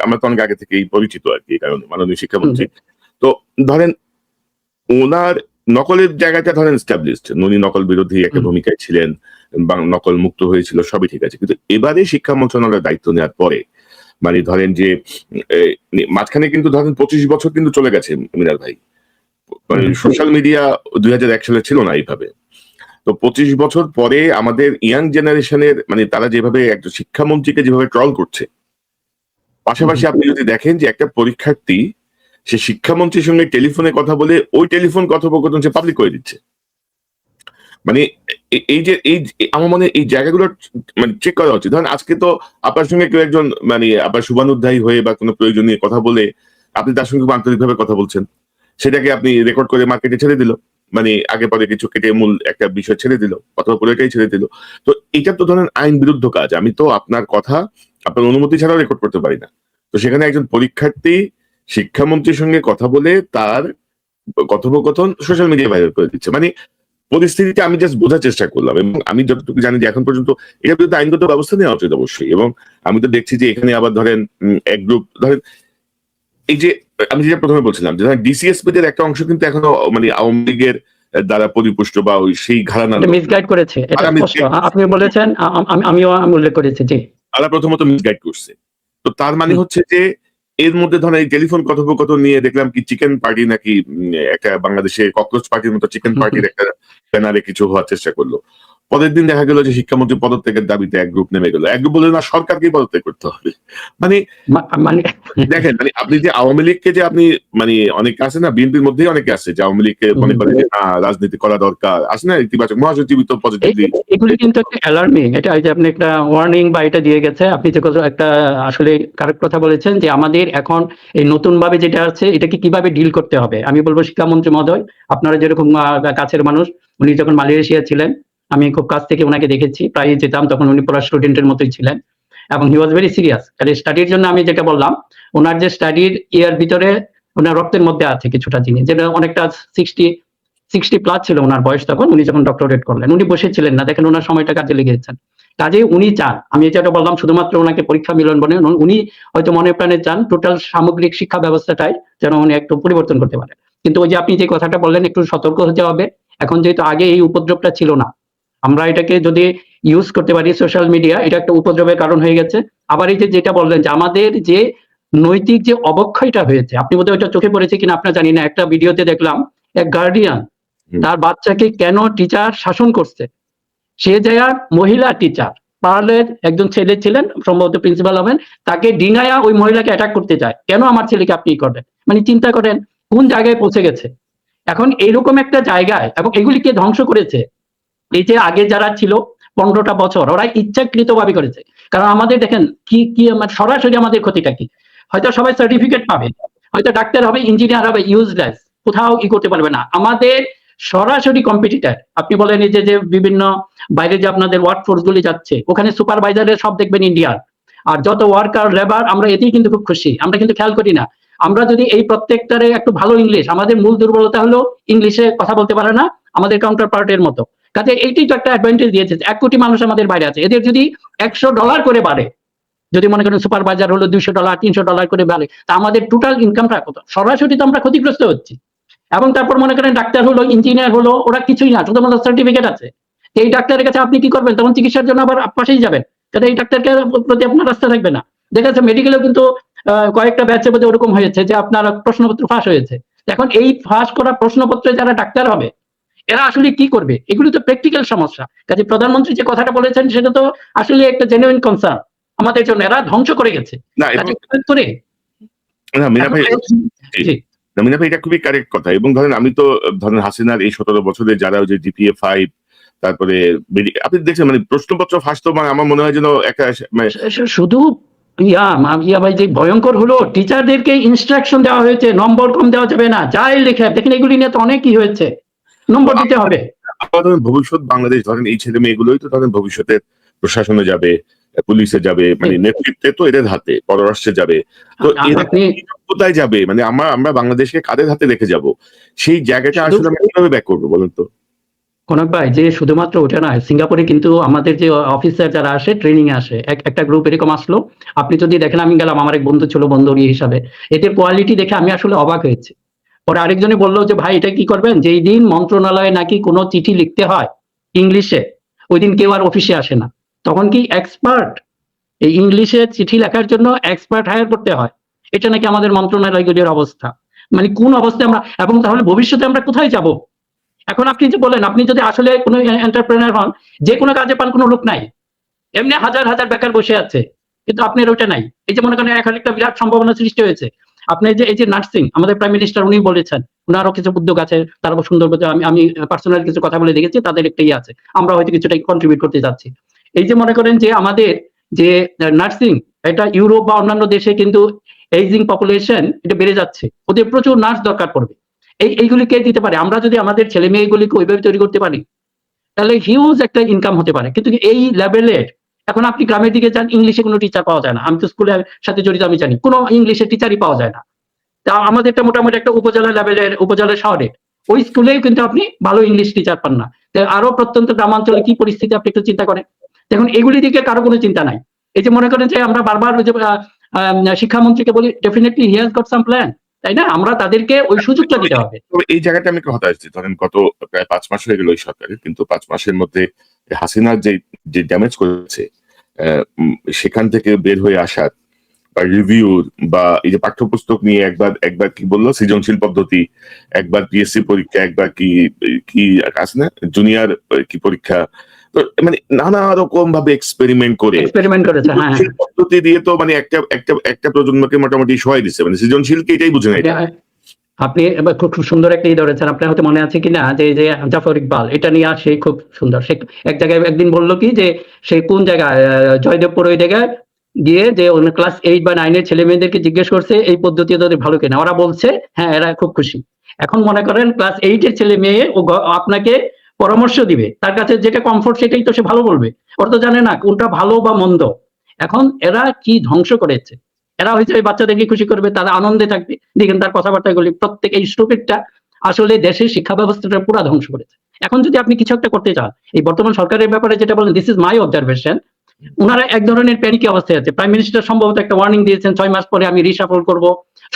Speaker 1: আমরা তো অনেক আগে থেকেই পরিচিত আর কি, কারণ মাননীয় শিক্ষামন্ত্রী। তো ধরেন ওনার নকলের জায়গাটা ধরেন এস্টাবলিশড, উনি নকল বিরোধী একটা ভূমিকায় ছিলেন, নকল মুক্ত হয়েছিল, সবই ঠিক আছে। কিন্তু এবারে শিক্ষা মন্ত্রণালয়ের দায়িত্ব নেওয়ার পরে, মানে ধরেন যে মাঝখানে কিন্তু ধরেন 25 বছর কিন্তু চলে গেছে মিনার ভাই, মানে সোশ্যাল মিডিয়া 2001 সালে ছিল না এইভাবে। তো 25 বছর পরে আমাদের ইয়াং জেনারেশনের, মানে তারা যেভাবে একটা শিক্ষামন্ত্রীকে যেভাবে ট্রল করছে, পাশাপাশি আপনি যদি দেখেন যে একটা পরীক্ষার্থী সে শিক্ষামন্ত্রীর সঙ্গে টেলিফোনে কথা বলে ওই টেলিফোন কথোপকথন সে পাবলিক করে দিচ্ছে। মানে আমার মনে এই জায়গাগুলো মানে চেক করা উচিত। ধরেন আজকে তো আপনার সঙ্গে কেউ একজন, মানে আপনার শুভানুধ্যায়ী হয়ে বা কোনো প্রয়োজন নিয়ে কথা বলে আপনি তার সঙ্গে খুব আন্তরিকভাবে কথা বলছেন, সেটাকে আপনি রেকর্ড করে মার্কেটে ছেড়ে দিল, মানে আগে পরে কিছু কেটে মূল একটা বিষয় ছেড়ে দিল, অথবা পুরোটাই ছেড়ে দিল। তো এটা তো ধরেন আইন বিরুদ্ধ কাজ। আমি তো আপনার কথা আপনার অনুমতি ছাড়াও রেকর্ড করতে পারি না। তো সেখানে একজন পরীক্ষার্থী শিক্ষামন্ত্রীর সঙ্গে কথা বলে তার কথোপকথন সোশ্যাল মিডিয়ায় ভাইরাল করে দিচ্ছে। মানে পরিস্থিতিটা আমি জাস্ট বোঝার চেষ্টা করলাম, এবং আমি যতটুকু জানি যে এখন পর্যন্ত এটার বিরুদ্ধে আইনগত ব্যবস্থা নেওয়া উচিত অবশ্যই। এবং আমি তো দেখছি যে এখানে আবার ধরেন এক গ্রুপ, ধরেন এই যে আমি যেটা প্রথমে বলছিলাম যে ডিসিএসপি দের একটা অংশ কিন্তু এখনো মানে আওয়ামী লীগের দ্বারা পরিপুষ্ট বা ওই সেই ঘরানা
Speaker 2: মিসগাইড করেছে, এটা স্পষ্ট আপনি বলেছেন, আমিও উল্লেখ করেছি। জি,
Speaker 1: তারা প্রথমত মিসগাইড করছে। তো তার মানে হচ্ছে যে এর মধ্যে ধরেন এই টেলিফোন কথোপকথন নিয়ে দেখলাম কি চিকেন পার্টি নাকি একটা বাংলাদেশে ককরোচ পার্টির মতো চিকেন পার্টির একটা ব্যানারে কিছু হওয়ার চেষ্টা করলো। পরের দিন দেখা গেল যে শিক্ষামন্ত্রী পদত্যাগের দাবিতে এক গ্রুপ নেমে গেল। এক গ্রুপ বলে না সরকারকেই পদত্যাগ করতে হবে। মানে দেখেন, মানে আপনি যে আওয়ামী লীগকে যে আপনি মানে অনেকে আছে না, বিএনপির মধ্যেই অনেকে আছে যে আওয়ামী লীগকে মনে করে যে না রাজনীতি করা দরকার, আছে না ইতিবাচক মহাসচিব তো পজিটিভলি।
Speaker 2: এগুলি কিন্তু একটা অ্যালার্মিং, এটা যে আপনি একটা ওয়ার্নিং বা এটা দিয়ে গেছে। আপনি যে একটা আসলে কারেক্ট কথা বলেছেন যে আমাদের এখন এই নতুন ভাবে যেটা আছে এটাকে কিভাবে ডিল করতে হবে। আমি বলবো শিক্ষামন্ত্রী মহোদয়, আপনারা যেরকম কাছের মানুষ, উনি যখন মালয়েশিয়া ছিলেন আমি খুব কাছ থেকে ওনাকে দেখেছি, প্রায় যেতাম, তখন উনি পুরো স্টুডেন্টের মতোই ছিলেন এবং হি ওয়াজ ভেরি সিরিয়াস। কারণ স্টাডির জন্য আমি যেটা বললাম, ওনার যে স্টাডির ইয়ার ভিতরে ওনার রক্তের মধ্যে আছে কিছুটা জিনিস, যেটা অনেকটা 60+ ছিল ওনার বয়স তখন, উনি যখন ডক্টরেট করলেন। উনি বসেছিলেন না, দেখেন ওনার সময়টা কাজে লেগেছেন। কাজে উনি চান, আমি যেটা বললাম শুধুমাত্র ওনাকে পরীক্ষা মিলন বলে, উনি হয়তো মনে প্রাণে চান টোটাল সামগ্রিক শিক্ষা ব্যবস্থাটাই যেন উনি একটু পরিবর্তন করতে পারে। কিন্তু ওই যে আপনি যে কথাটা বললেন, একটু সতর্ক হতে হবে। এখন যেহেতু আগে এই উপদ্রবটা ছিল না, আমরা এটাকে যদি ইউজ করতে পারি, সোশ্যাল মিডিয়া এটা একটা উপদ্রবের কারণ হয়ে গেছে। আবার এই যে যেটা বললেন যে আমাদের যে নৈতিক যে অবক্ষয়টা হয়েছে, আপনি বোধহয় ওইটা চোখে পড়েছে কিনা আপনার জানি না, একটা ভিডিওতে দেখলাম এক গার্ডিয়ান তার বাচ্চাকে কেন টিচার শাসন করছে, সে জায়গা মহিলা টিচার, পার্লের একজন ছেলে ছিলেন, সম্ভবত প্রিন্সিপাল হবেন, তাকে ডিঙায়া ওই মহিলাকে অ্যাটাক করতে চায়, কেন আমার ছেলেকে আপনি করবেন? মানে চিন্তা করেন কোন জায়গায় পৌঁছে গেছে এখন এইরকম একটা জায়গায়। এবং এগুলিকে ধ্বংস করেছে এই যে আগে যারা ছিল 15টা বছর, ওরা ইচ্ছাকৃত ভাবে করেছে। কারণ আমাদের দেখেন কি কি সরাসরি আমাদের ক্ষতিটা কি, হয়তো সবাই সার্টিফিকেট পাবে, হয়তো ডাক্তার হবে, ইঞ্জিনিয়ার হবে, ইউজলেস, কোথাও করতে পারবে না। আমাদের সরাসরি কম্পিটিটার, আপনি বলেন এই যে বিভিন্ন বাইরে যে আপনাদের ওয়ার্ক ফোর্স গুলি যাচ্ছে, ওখানে সুপারভাইজারের সব দেখবেন ইন্ডিয়ার, আর যত ওয়ার্কার লেবার, আমরা এতেই কিন্তু খুব খুশি। আমরা কিন্তু খেয়াল করি না, আমরা যদি এই প্রত্যেকটারে একটু ভালো ইংলিশ, আমাদের মূল দুর্বলতা হলো ইংলিশে কথা বলতে পারে না আমাদের কাউন্টার পার্টের মতো। কাজে এইটাই তো একটা অ্যাডভান্টেজ দিয়েছে, 1 কোটি মানুষ আমাদের বাইরে আছে, এদের যদি $100 করে বাড়ে, যদি মনে করেন সুপারভাইজার হলো $200 $300 করে বাড়ে, তা আমাদের টোটাল ইনকামটা কত, সরাসরি তো আমরা ক্ষতিগ্রস্ত হচ্ছি। এবং তারপর মনে করেন ডাক্তার হলো, ইঞ্জিনিয়ার হলো, ওরা কিছুই না, শুধুমাত্র সার্টিফিকেট আছে। এই ডাক্তারের কাছে আপনি কি করবেন, তখন চিকিৎসার জন্য আবার পাশেই যাবেন, তাহলে এই ডাক্তারকে প্রতি আপনার রাস্তা থাকবে না। দেখা যাচ্ছে মেডিকেলেও কিন্তু কয়েকটা ব্যাচে বোধহয় ওরকম হয়েছে যে আপনার প্রশ্নপত্র ফাঁস হয়েছে। এখন এই ফাঁস করা প্রশ্নপত্রে যারা ডাক্তার হবে, এরা আসলে কি করবে? এগুলি তো প্র্যাকটিক্যাল সমস্যা। কাজে প্রধানমন্ত্রী যে কথাটা বলেছেন সেটা তো আসলে একটা জেনুইন কনসার্ন আমাদের জন্য, এরা ধ্বংস করে গেছে।
Speaker 1: না
Speaker 2: কাজে করে
Speaker 1: না মিনা ভাই,
Speaker 2: জি
Speaker 1: মিনা ভাই, এটা খুবই কারেক্ট কথা। এবং ধরেন আমি তো ধরেন হাসিনার এই 17 বছরে যারা ওই যে GPA-5, তারপরে আপনি দেখছেন মানে প্রশ্নপত্র ফাঁস, তো মানে আমার মনে হয় যেন একটা মানে
Speaker 2: শুধু ইয়া ভাই, যে ভয়ঙ্কর হলো টিচারদেরকে ইনস্ট্রাকশন দেওয়া হয়েছে নম্বর কম দেওয়া যাবে না, যাই লেখা দেখেন, এগুলি নিয়ে তো অনেকই হয়েছে, নম্বর দিতে হবে।
Speaker 1: আবার ধরেন ভবিষ্যৎ বাংলাদেশ, ধরেন এই ছেলে মেয়েগুলোই তো ধরেন ভবিষ্যতের প্রশাসনে যাবে, পুলিশে যাবে, মানে নেতৃত্বে তো এদের হাতে, পররাষ্ট্রে যাবে, তো এরা কোথায় যাবে? মানে আমরা বাংলাদেশকে কাদের হাতে রেখে যাব? সেই জায়গাটা আসলে আমরা কিভাবে ব্যাক করবো বলেন তো?
Speaker 2: কনক ভাই, যে শুধুমাত্র ওটা নয়, সিঙ্গাপুরে কিন্তু আমাদের যে অফিসার যারা আসে, ট্রেনিং এ আসে, একটা গ্রুপ এরকম আসলো, আপনি যদি দেখেন, আমি গেলাম, আমার এক বন্ধু ছিল বন্ধুরি হিসাবে, এদের কোয়ালিটি দেখে আমি আসলে অবাক হয়েছি। পরে আরেকজনে বললো যে ভাই এটা কি করবেন, যেই দিন মন্ত্রণালয়ে নাকি কোনো চিঠি লিখতে হয় ইংলিশে, ওই দিন কেউ আর অফিসে আসে না। তখন কি এক্সপার্ট, এই ইংলিশে চিঠি লেখার জন্য এক্সপার্ট হায়ার করতে হয়। এটা নাকি আমাদের মন্ত্রণালয়গুলির অবস্থা। মানে কোন অবস্থায় আমরা, এবং তাহলে ভবিষ্যতে আমরা কোথায় যাব? এখন আপনি যে বলেন, আপনি যদি আসলে কোনো এন্টারপ্রেনার হন, যে কোনো কাজে পান, কোনো লোক নাই, এমনি হাজার হাজার বেকার বসে আছে, কিন্তু আপনার ওটা নাই। এই যে মনে করেন এখন একটা বিরাট সম্ভাবনা সৃষ্টি হয়েছে। আপনি যে এই যে নার্সিং, আমাদের প্রাইম মিনিস্টার উনি বলেছেন, উনারও কিছু উদ্যোগ আছে, তারা সুন্দর, আমি পার্সোনাল কিছু কথা বলে দেখেছি, তাদের একটাই আছে, আমরা হয়তো কিছুটা কন্ট্রিবিউট করতে যাচ্ছি। এই যে মনে করেন যে আমাদের যে নার্সিং, এটা ইউরোপ বা অন্যান্য দেশে কিন্তু এইজিং পপুলেশন এটা বেড়ে যাচ্ছে, ওদের প্রচুর নার্স দরকার পড়বে। এইগুলি কে দিতে পারে? আমরা যদি আমাদের ছেলে মেয়েগুলিকে ওইভাবে তৈরি করতে পারি, তাহলে হিউজ একটা ইনকাম হতে পারে। কিন্তু এই লেভেলের, এখন আপনি গ্রামের দিকে যান, ইংলিশে কোনো টিচার পাওয়া যায় না। আমি তো স্কুলের সাথে জড়িত, আমি জানি কোনো ইংলিশের টিচারই পাওয়া যায় না। তা আমাদেরটা মোটামুটি একটা উপজেলা লেভেলের, উপজেলা শহরে, ওই স্কুলেও কিন্তু আপনি ভালো ইংলিশ টিচার পান না। আরো প্রত্যন্ত গ্রামাঞ্চলে কি পরিস্থিতি আপনি একটু চিন্তা করেন। দেখুন এগুলি দিকে কারো কোনো চিন্তা নাই। এই যে মনে করেন যে আমরা বারবার শিক্ষামন্ত্রীকে বলি, definitely he has got some plan, তাই না? আমরা তাদেরকে ওই সুযোগটা দিতে হবে।
Speaker 1: এই জায়গাটা আমি কথা আসছি, ধরেন গত প্রায় 5 মাস হয়ে গেল এই সরকারের, কিন্তু 5 মাসের মধ্যে হাসিনার যে ড্যামেজ করেছে, সেখান থেকে বের হয়ে আসার বা রিভিউ, বা এই যে পাঠ্যপুস্তক নিয়ে একবার কি বললো সৃজনশীল পদ্ধতি, একবার পিএসসি পরীক্ষা, একবার কি আছে না জুনিয়র কি পরীক্ষা, তো মানে নানা রকম ভাবে এক্সপেরিমেন্ট করেছে, হ্যাঁ, পদ্ধতি দিয়ে তো মানে একটা প্রজন্মকে মোটামুটি সহায় দিচ্ছে, মানে সৃজনশীলকে এটাই বুঝে নাই।
Speaker 2: আপনি এবার খুব সুন্দর একটা ধরেছেন, আপনার হয়তো মনে আছে কিনা, যে জাফর ইকবাল, এটা নিয়ে আসে খুব সুন্দর। সে এক জায়গায় একদিন বললো কি, যে সে কোন জায়গায়, জয়দেবপুর, ওই জায়গায় গিয়ে যে ক্লাস 8 বা 9 এর ছেলে মেয়েদেরকে জিজ্ঞেস করছে এই পদ্ধতি তাদের ভালো কিনা, ওরা বলছে হ্যাঁ, এরা খুব খুশি। এখন মনে করেন ক্লাস 8 এর ছেলে মেয়ে আপনাকে পরামর্শ দিবে, তার কাছে যেটা কমফোর্ট সেটাই তো সে ভালো বলবে। ওরা তো জানে না কোনটা ভালো বা মন্দ। এখন এরা কি ধ্বংস করেছে, এরা হয়তো এই বাচ্চাদেরকে খুশি করবে, তারা আনন্দে থাকবে। দেখেন তার কথাবার্তাগুলি, প্রত্যেক এই স্টুপিডটা আসলে দেশের শিক্ষা ব্যবস্থাটা পুরা ধ্বংস করেছে। এখন যদি আপনি কিছু একটা করতে চান, এই বর্তমান সরকারের ব্যাপারে যেটা বলেন, দিস ইজ মাই অবজারভেশন, উনারা এক ধরনের প্যানিক অবস্থায় আছে। প্রাইম মিনিস্টার সম্ভবত একটা ওয়ার্নিং দিয়েছেন 6 মাস পরে আমি রিশাফল করব।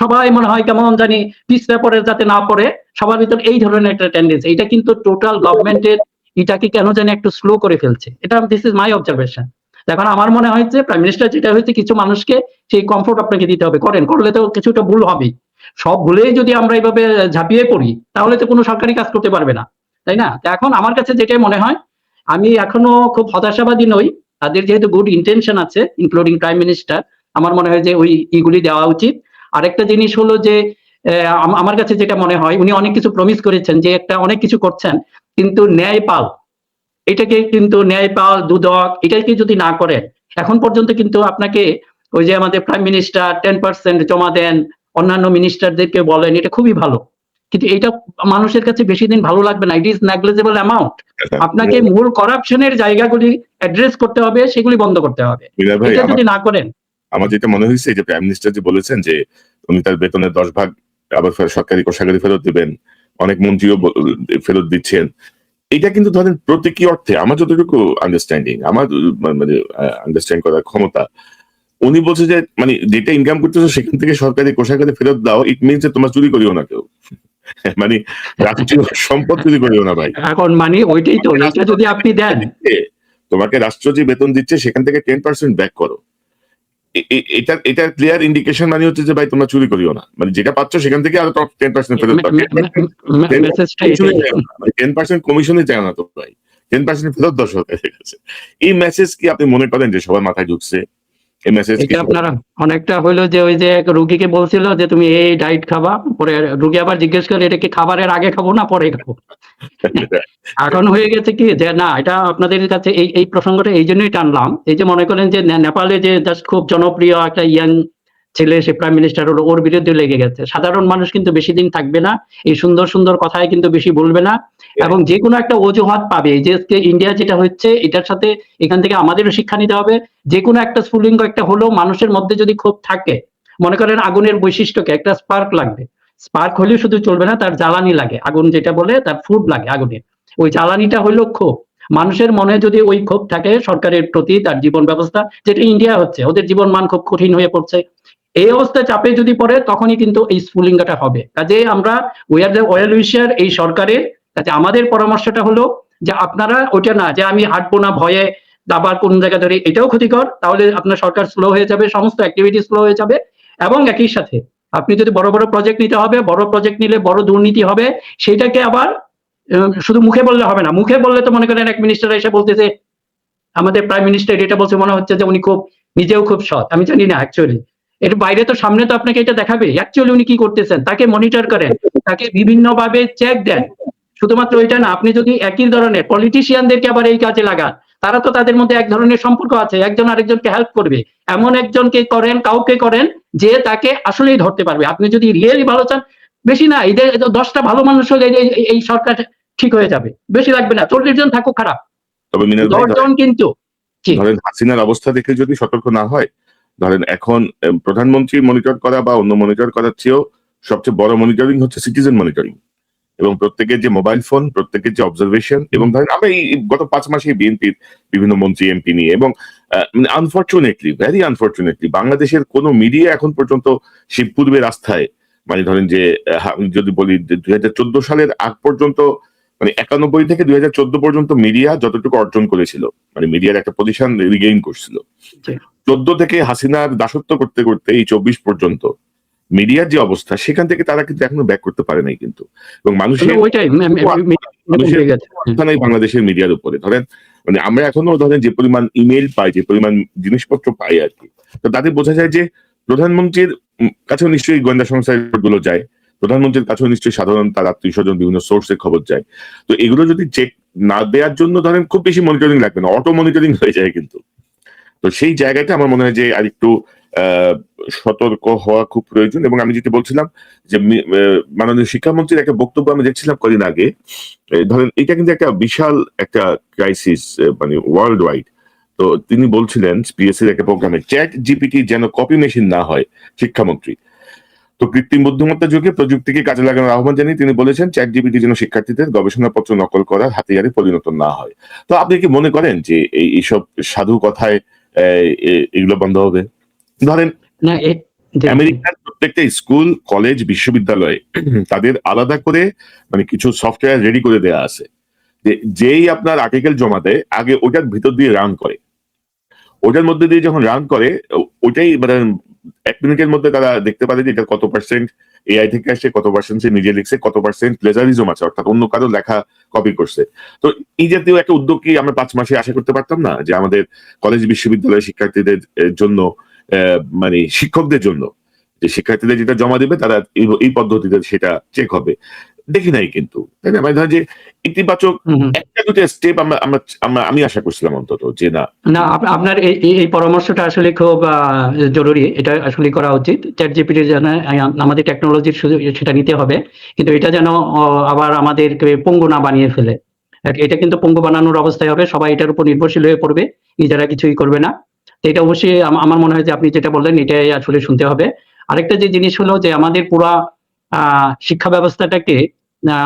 Speaker 2: সবাই মনে হয় কেমন জানি পিছলে পড়ে যাতে না পড়ে, সবার ভিতর এই ধরনের একটা টেন্ডেন্সি। এটা কিন্তু টোটাল গভর্নমেন্টের এটাকে কেন জানি একটু স্লো করে ফেলছে। এটা দিস ইজ মাই অবজারভেশন। এখন আমার মনে হয় যে প্রাইম মিনিস্টার যেটা হয়েছে, কিছু মানুষকে সেই কমফোর্ট আপনাকে দিতে হবে, করেন, করলে তো কিছুটা ভুল হবেই। সব ভুলেই যদি আমরা এইভাবে ঝাঁপিয়ে পড়ি, তাহলে তো কোনো সরকারি কাজ করতে পারবে না, তাই না? তো এখন আমার কাছে যেটাই মনে হয়, আমি এখনো খুব হতাশাবাদী নই। তাদের যেহেতু গুড ইন্টেনশন আছে, ইনক্লুডিং প্রাইম মিনিস্টার, আমার মনে হয় যে ওই ইগুলি দেওয়া উচিত। আরেকটা জিনিস হলো যে আমার কাছে যেটা মনে হয়, উনি অনেক কিছু প্রমিস করেছেন, যে একটা অনেক কিছু করছেন, কিন্তু ন্যায়পাল, এটাকে কিন্তু ন্যায়পাল দুদক এটাকে যদি না করেন, এখন পর্যন্ত কিন্তু আপনাকে ওই যে আমাদের প্রাইম মিনিস্টার 10% জমা দেন, অন্যান্য মিনিস্টারদেরকে বলেন, এটা খুবই ভালো, কিন্তু এটা মানুষের কাছে বেশি দিন ভালো লাগবে না। It is negligible amount. আপনাকে মূল করাপশনের জায়গাগুলি অ্যাড্রেস করতে হবে, সেগুলি বন্ধ করতে হবে।
Speaker 1: মিনার ভাই,
Speaker 2: এটা যদি না করেন,
Speaker 1: আমার যেটা মনে হয়েছে যে প্রাইম মিনিস্টার যে বলেছেন যে উনি তার বেতনের 10 ভাগ আবার সরকারি কোষাগারে ফেরত দিবেন, অনেক মন্ত্রীও ফেরত দিচ্ছেন, এটা কিন্তু ধরেন প্রতীকী অর্থে আমার যতটুকু আন্ডারস্ট্যান্ডিং, আমার মানে আন্ডারস্ট্যান্ড করার ক্ষমতা, উনি বলছে যে মানে যেটা ইনকাম করতেছো সেখান থেকে সরকারি কোষাগারে ফেরত দাও, ইট মিনস যে তোমরা চুরি করিও না কেউ। মানে রাষ্ট্রীয় সম্পদ চুরি করিও না ভাই।
Speaker 2: এখন মানে ওইটাই তো, এটা যদি আপনি দেন,
Speaker 1: তোমাকে রাষ্ট্র যে বেতন দিচ্ছে সেখান থেকে 10% ব্যাক করো, এটা ক্লিয়ার ইন্ডিকেশন মানে হচ্ছে যে ভাই তোমরা চুরি করিও না, মানে যেটা পাচ্ছ সেখান থেকে আরো 10% ফেরত পাবে।
Speaker 2: মেসেজটা এটাই।
Speaker 1: 10% কমিশনে যায় না তো ভাই, 10% ফেরত দাও সরকারের কাছে। এই মেসেজ কি আপনি মনে করেন যে সবার মাথায় ঢুকছে? এই মেসেজ কি
Speaker 2: এটা আপনারা অনেকটা হইলো যে ওই যে এক রুগীকে বলছিল যে তুমি এই ডায়েট খাবা, পরে রুগী আবার জিজ্ঞেস করে এটা কি খাবারের আগে খাবো না পরে খাবো। এখন হয়ে গেছে কি যে না, এটা আপনাদের কাছে এই প্রসঙ্গটা এই জন্যই টানলাম, এই যে মনে করেন যে নেপালে যে জাস্ট খুব জনপ্রিয় একটা ইয়াং ছেলে সে প্রাইম মিনিস্টার হলো, ওর বিরুদ্ধে লেগে গেছে। সাধারণ মানুষ কিন্তু বেশি দিন থাকবে না, এই সুন্দর সুন্দর কথায় কিন্তু বেশি বলবে না, এবং যে কোনো একটা অজুহাত পাবে। যে ইন্ডিয়া যেটা হচ্ছে এটার সাথে এখান থেকে আমাদেরও শিক্ষা নিতে হবে। যে কোনো একটা স্ফুলিঙ্গ একটা হলেও মানুষের মধ্যে যদি ক্ষোভ থাকে, মনে করেন আগুনের বৈশিষ্ট্যকে একটা স্পার্ক লাগবে, স্পার্ক হলেও শুধু চলবে না, তার জ্বালানি লাগে, আগুন যেটা বলে তার ফুড লাগে আগুনের, ওই জ্বালানিটা হলো ক্ষোভ। মানুষের মনে যদি ওই ক্ষোভ থাকে সরকারের প্রতি, তার জীবন ব্যবস্থা যেটা ইন্ডিয়া হচ্ছে, ওদের জীবন মান খুব কঠিন হয়ে পড়ছে, এই অবস্থায় চাপে যদি পড়ে তখনই কিন্তু এই স্ফুলিঙ্গটা হবে। কাজে আমরা উই আর দ্য ওয়েল উইশার এই সরকারের কাছে। আমাদের পরামর্শটা হলো যে আপনারা ওটা না যে আমি হাঁটবো না ভয়ে, আবার কোন জায়গা ধরে, এটাও ক্ষতিকর। তাহলে আপনার সরকার স্লো হয়ে যাবে, সমস্ত অ্যাক্টিভিটি স্লো হয়ে যাবে, এবং একই সাথে আপনি যদি বড় বড় প্রজেক্ট নিতে হবে, বড় প্রজেক্ট নিলে বড় দুর্নীতি হবে, সেটাকে আবার শুধু মুখে বললে হবে না। মুখে বললে তো মনে করেন এক মিনিস্টার এসে বলতেছে, আমাদের প্রাইম মিনিস্টার এটা বলছে, মনে হচ্ছে যে উনি খুব নিজেও খুব সৎ, আমি জানি না অ্যাকচুয়ালি এর বাইরে তো সামনে তো আপনাকে এটা দেখাবে অ্যাকচুয়ালি উনি কি করতেছেন, তাকে মনিটর করেন, তাকে বিভিন্ন ভাবে চেক দেন। শুধুমাত্র এটা না, আপনি যদি একই ধরনের পলিটিশিয়ানদেরকে আবার এই কাজে লাগান, তারা তো তাদের মধ্যে এক ধরনের সম্পর্ক আছে, একজন আরেকজনকে হেল্প করবে, এমন একজনকে করেন, কাউকে করেন যে তাকে আসলেই ধরতে পারবে। আপনি যদি রিয়েলি ভালো চান, বেশি না, এদের 10টা ভালো মানুষ হলে এই সরকার ঠিক হয়ে যাবে, বেশি লাগবে না, 40 জন থাকুক খারাপ,
Speaker 1: তবে মিনাল ভাই
Speaker 2: 10 জন কিন্তু
Speaker 1: ধরেন হাসিনার অবস্থা দেখে যদি সতর্ক না হয়, ধরেন এখন প্রধানমন্ত্রী মনিটর করা বা অন্য মনিটর করার চেয়েও সবচেয়ে বড় মনিটরিং হচ্ছে সিটিজেন মনিটরিং, এবং প্রত্যেকের যে মোবাইল ফোন, প্রত্যেকের যে অবজারভেশন, এবং ধরেন আমরা এই গত 5 মাসে বিএনপির বিভিন্ন মন্ত্রী এমপি নিয়ে, এবং আনফরচুনেটলি, ভেরি আনফরচুনেটলি বাংলাদেশের কোন মিডিয়া এখন পর্যন্ত সেই পূর্বের রাস্তায়, মানে ধরেন যে আমি যদি বলি 2014 সালের আগ পর্যন্ত, মানে 91 থেকে 2014 পর্যন্ত মিডিয়া যতটুকু অর্জন করেছিল, মানে মিডিয়ার একটা পজিশন রিগেইন করছিল, 14 থেকে হাসিনার দাসত্ব করতে করতে এই 24 পর্যন্ত মিডিয়ার যে অবস্থা, সেখান থেকে তারা কিন্তু এখনো ব্যাক করতে পারে নাই কিন্তু। এবং মানুষের বাংলাদেশের মিডিয়ার উপরে ধরেন, মানে আমরা এখনো ধরেন যে পরিমাণ ইমেল পাই, যে পরিমাণ জিনিসপত্র পাই আর কি, তো তাদের বোঝা যায় যে প্রধানমন্ত্রীর কাছেও নিশ্চয়ই গোয়েন্দা সংস্থাগুলো যায়, প্রধানমন্ত্রীর কাছেও নিশ্চয়ই সাধারণ তার আত্মীয় স্বজন বিভিন্ন সোর্সের খবর যায়। তো এগুলো যদি চেক না দেওয়ার জন্য ধরেন খুব বেশি মনিটরিং লাগবে না, অটো মনিটরিং হয়ে যায় কিন্তু। তো সেই জায়গাটা আমার মনে হয় যে আরেকটু সতর্ক হওয়া খুব প্রয়োজন। এবং আমি যেটা বলছিলাম যে মাননীয় শিক্ষামন্ত্রীর একটা বক্তব্য আমি দেখছিলাম কদিন আগে। ধরেন এটা কিন্তু একটা বিশাল একটা ক্রাইসিস, মানে ওয়ার্ল্ড ওয়াইড। তো তিনি বলছিলেন পিএসসি এর একটা প্রোগ্রামে চ্যাট জিপিটি যেন কপি মেশিন না হয় শিক্ষামন্ত্রী। তো কৃত্রিম বুদ্ধিমত্তা যুগে প্রযুক্তিকে কাজে লাগানোর আহ্বান জানিয়ে তিনি বলেছেন চ্যাট জিপিটি যেন শিক্ষার্থীদের গবেষণাপত্র নকল করার হাতিয়ারে পরিণত না হয়। তো আপনি কি মনে করেন যে এইসব সাধু কথায় এগুলো বন্ধ হবে? ধরেন
Speaker 2: না জি,
Speaker 1: আমেরিকার প্রত্যেকটা স্কুল, কলেজ, বিশ্ববিদ্যালয়ে তাদের আলাদা করে মানে কিছু সফটওয়্যার রেডি করে দেয়া আছে। যেই আপনার আর্টিকেল জমা দেয় আগে ওটার ভিতর দিয়ে রান করে। ওটার মধ্যে দিয়ে যখন রান করে ওইটাই মানে ১ মিনিটের মধ্যে তারা দেখতে পারে যে এটা কত পার্সেন্ট এআই থেকে আসছে, কত পার্সেন্ট সে নিজে লিখছে, কত পার্সেন্ট প্লেজারিজম আছে, অর্থাৎ অন্য কারো লেখা কপি করছে। তো এই জাতীয় একটা উদ্যোগ কি আমরা ৫ মাসে আশা করতে পারতাম না? যে আমাদের কলেজ বিশ্ববিদ্যালয়ের শিক্ষার্থীদের জন্য মানে শিক্ষকদের জন্য যে শিক্ষার্থীদের যেটা জমা দেবে তারা এই পদ্ধতিতে সেটা চেক হবে। দেখি নাই কিন্তু। তাই না? মানে ধরেন যে ইতিবাচক
Speaker 2: হুম, হুম।
Speaker 1: ১টা ২টা স্টেপ আমি আশা করছিলাম অন্তত যে না।
Speaker 2: না আপনার এই পরামর্শটা আসলে খুব জরুরি। এটা আসলে করা উচিত। ChatGPT যেন আমাদের টেকনোলজির সেটা নিতে হবে। কিন্তু এটা যেন আবার আমাদেরকে পঙ্গু না বানিয়ে ফেলে। এটা কিন্তু পঙ্গু বানানোর অবস্থায় হবে। সবাই এটার উপর নির্ভরশীল হয়ে পড়বে। নিজেরা কিছুই করবে না। তো এটা অবশ্যই আমার মনে হয় যে আপনি যেটা বললেন এটাই আসলে শুনতে হবে। আরেকটা যে জিনিস হলো যে আমাদের পুরা শিক্ষা ব্যবস্থাটাকে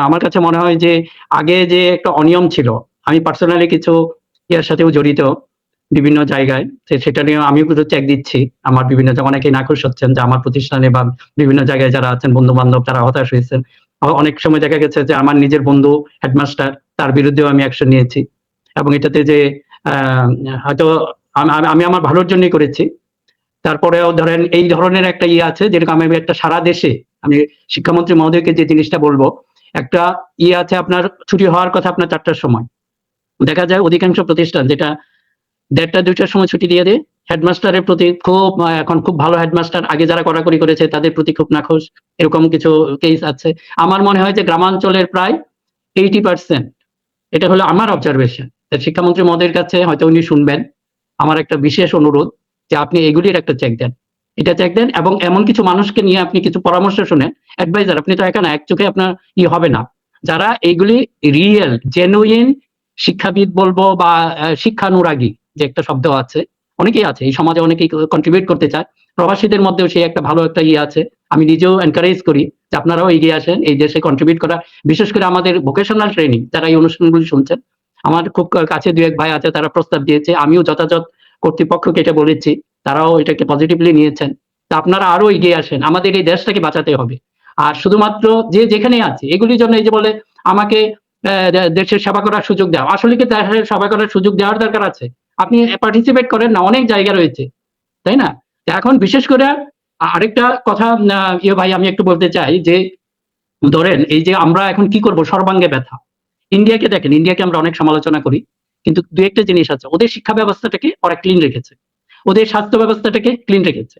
Speaker 2: আমার কাছে মনে হয় যে আগে যে একটা অনিয়ম ছিল, আমি পার্সোনালি কিছু ইয়ার সাথেও জড়িত বিভিন্ন জায়গায়। সেটা নিয়ে আমিও কিন্তু চেক দিচ্ছি। আমার বিভিন্ন অনেকেই নাখুশ হচ্ছেন যে আমার প্রতিষ্ঠানে বা বিভিন্ন জায়গায় যারা আছেন বন্ধু-বান্ধব তারা হতাশ হয়েছেন। অনেক সময় দেখা গেছে যে আমার নিজের বন্ধু হেডমাস্টার তার বিরুদ্ধেও আমি অ্যাকশন নিয়েছি। এবং এটাতে যে আ হয়তো আমি আমার ভালোর জন্যই করেছি। তারপরেও ধরেন এই ধরনের একটা ইয়ে আছে যেরকম আমি একটা সারা দেশে আমি শিক্ষামন্ত্রী মহোদয়কে যে জিনিসটা বলব, একটা ইয়ে আছে আপনার ছুটি হওয়ার কথা আপনার ৪ টার সময়। দেখা যায় অধিকাংশ প্রতিষ্ঠান যেটা ১:৩০ ২টার সময় ছুটি দিয়ে দেয়। হেডমাস্টারের প্রতি খুব এখন খুব ভালো হেডমাস্টার আগে যারা কড়াকড়ি করেছে তাদের প্রতি খুব নাখোশ। এরকম কিছু কেস আছে। আমার মনে হয় যে গ্রামাঞ্চলের প্রায় 80% এটা হলো আমার অবজারভেশন। শিক্ষামন্ত্রী মহোদয়ের কাছে হয়তো উনি শুনবেন। আমার একটা বিশেষ অনুরোধ যে আপনি এগুলির একটা চেক দেন। এটা চেক দেন এবং এমন কিছু মানুষকে নিয়ে আপনি কিছু পরামর্শ শুনেন। অ্যাডভাইজার আপনি তো একা না, এক চোখে আপনার হবে না। যারা এগুলি রিয়েল জেনুইন শিক্ষাবিদ বলবো বা শিক্ষানুরাগী যে একটা শব্দ আছে। অনেকেই আছে। এই সমাজে অনেকেই কন্ট্রিবিউট করতে চায়। প্রবাসীদের মধ্যেও সেই একটা ভালো একটা ইয়ে আছে। আমি নিজেও এনকারেজ করি যে আপনারাও এগিয়ে আসেন এই দেশে কন্ট্রিবিউট করা। বিশেষ করে আমাদের ভোকেশনাল ট্রেনিং যারা এই অনুষ্ঠানগুলি শুনছেন। আমার খুব কাছে ২-১ ভাই আছে তারা প্রস্তাব দিয়েছে। আমিও যথাযথ কর্তৃপক্ষকে এটা বলেছি। তারাও এটাকে পজিটিভলি নিয়েছেন। তা আপনারা আরো এগিয়ে আসেন। আমাদের এই দেশটাকে বাঁচাতে হবে। আর শুধুমাত্র যে যেখানেই আছে এগুলির জন্য এই যে বলে আমাকে দেশের সেবা করার সুযোগ দেওয়া। আসলে কি দেশের সেবা করার সুযোগ দেওয়ার দরকার আছে? আপনি পার্টিসিপেট করেন না, অনেক জায়গা রয়েছে। তাই না? এখন বিশেষ করে আরেকটা কথা ভাই আমি একটু বলতে চাই যে ধরেন এই যে আমরা এখন কি করব সর্বাঙ্গে ব্যথা। ইন্ডিয়াকে দেখেন, ইন্ডিয়াকে আমরা অনেক সমালোচনা করি। কিন্তু ২-১ টা জিনিস আছে। ওদের শিক্ষা ব্যবস্থাটাকে ওরা ক্লিন রেখেছে। ওদের স্বাস্থ্য ব্যবস্থাটাকে ক্লিন রেখেছে।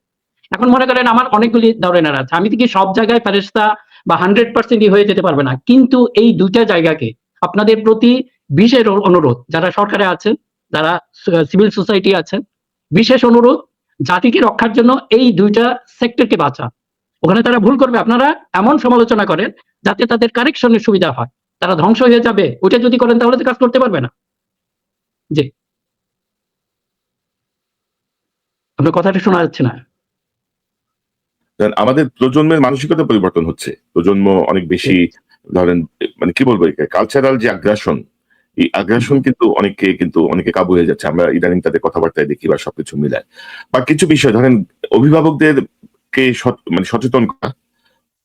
Speaker 2: এখন মনে করেন আমার অনেকগুলি ধরনের আছে। আমি কি সব জায়গায় ফেরেশতা বা 100% হয়ে যেতে পারবে না। কিন্তু এই ২ টা জায়গাকে আপনাদের প্রতি বিশেষ অনুরোধ যারা সরকারে আছেন, যারা সিভিল সোসাইটি আছেন, বিশেষ অনুরোধ জাতিকে রক্ষার জন্য এই ২ টা সেক্টরকে বাঁচান। ওখানে তারা ভুল করবে আপনারা এমন সমালোচনা করেন যাতে তাদের কারেকশন এর সুবিধা হয়। তারা ধ্বংস হয়ে যাবে। ওইটা যদি করেন তাহলে তো কাজ করতে পারবে না। জি। আপনার কথাটা শোনা যাচ্ছে না।
Speaker 1: আমাদের প্রজন্মের মানসিকতা পরিবর্তন হচ্ছে। প্রজন্ম অনেক বেশি ধরেন মানে কি বলবো কালচারাল যে আগ্রাসন, এই আগ্রাসন কিন্তু অনেকে কাবু হয়ে যাচ্ছে। আমরা ইদানিং তাদের কথাবার্তায় দেখি বা সবকিছু মিলায়। বা কিছু বিষয় ধরেন অভিভাবকদেরকে মানে সচেতন করা,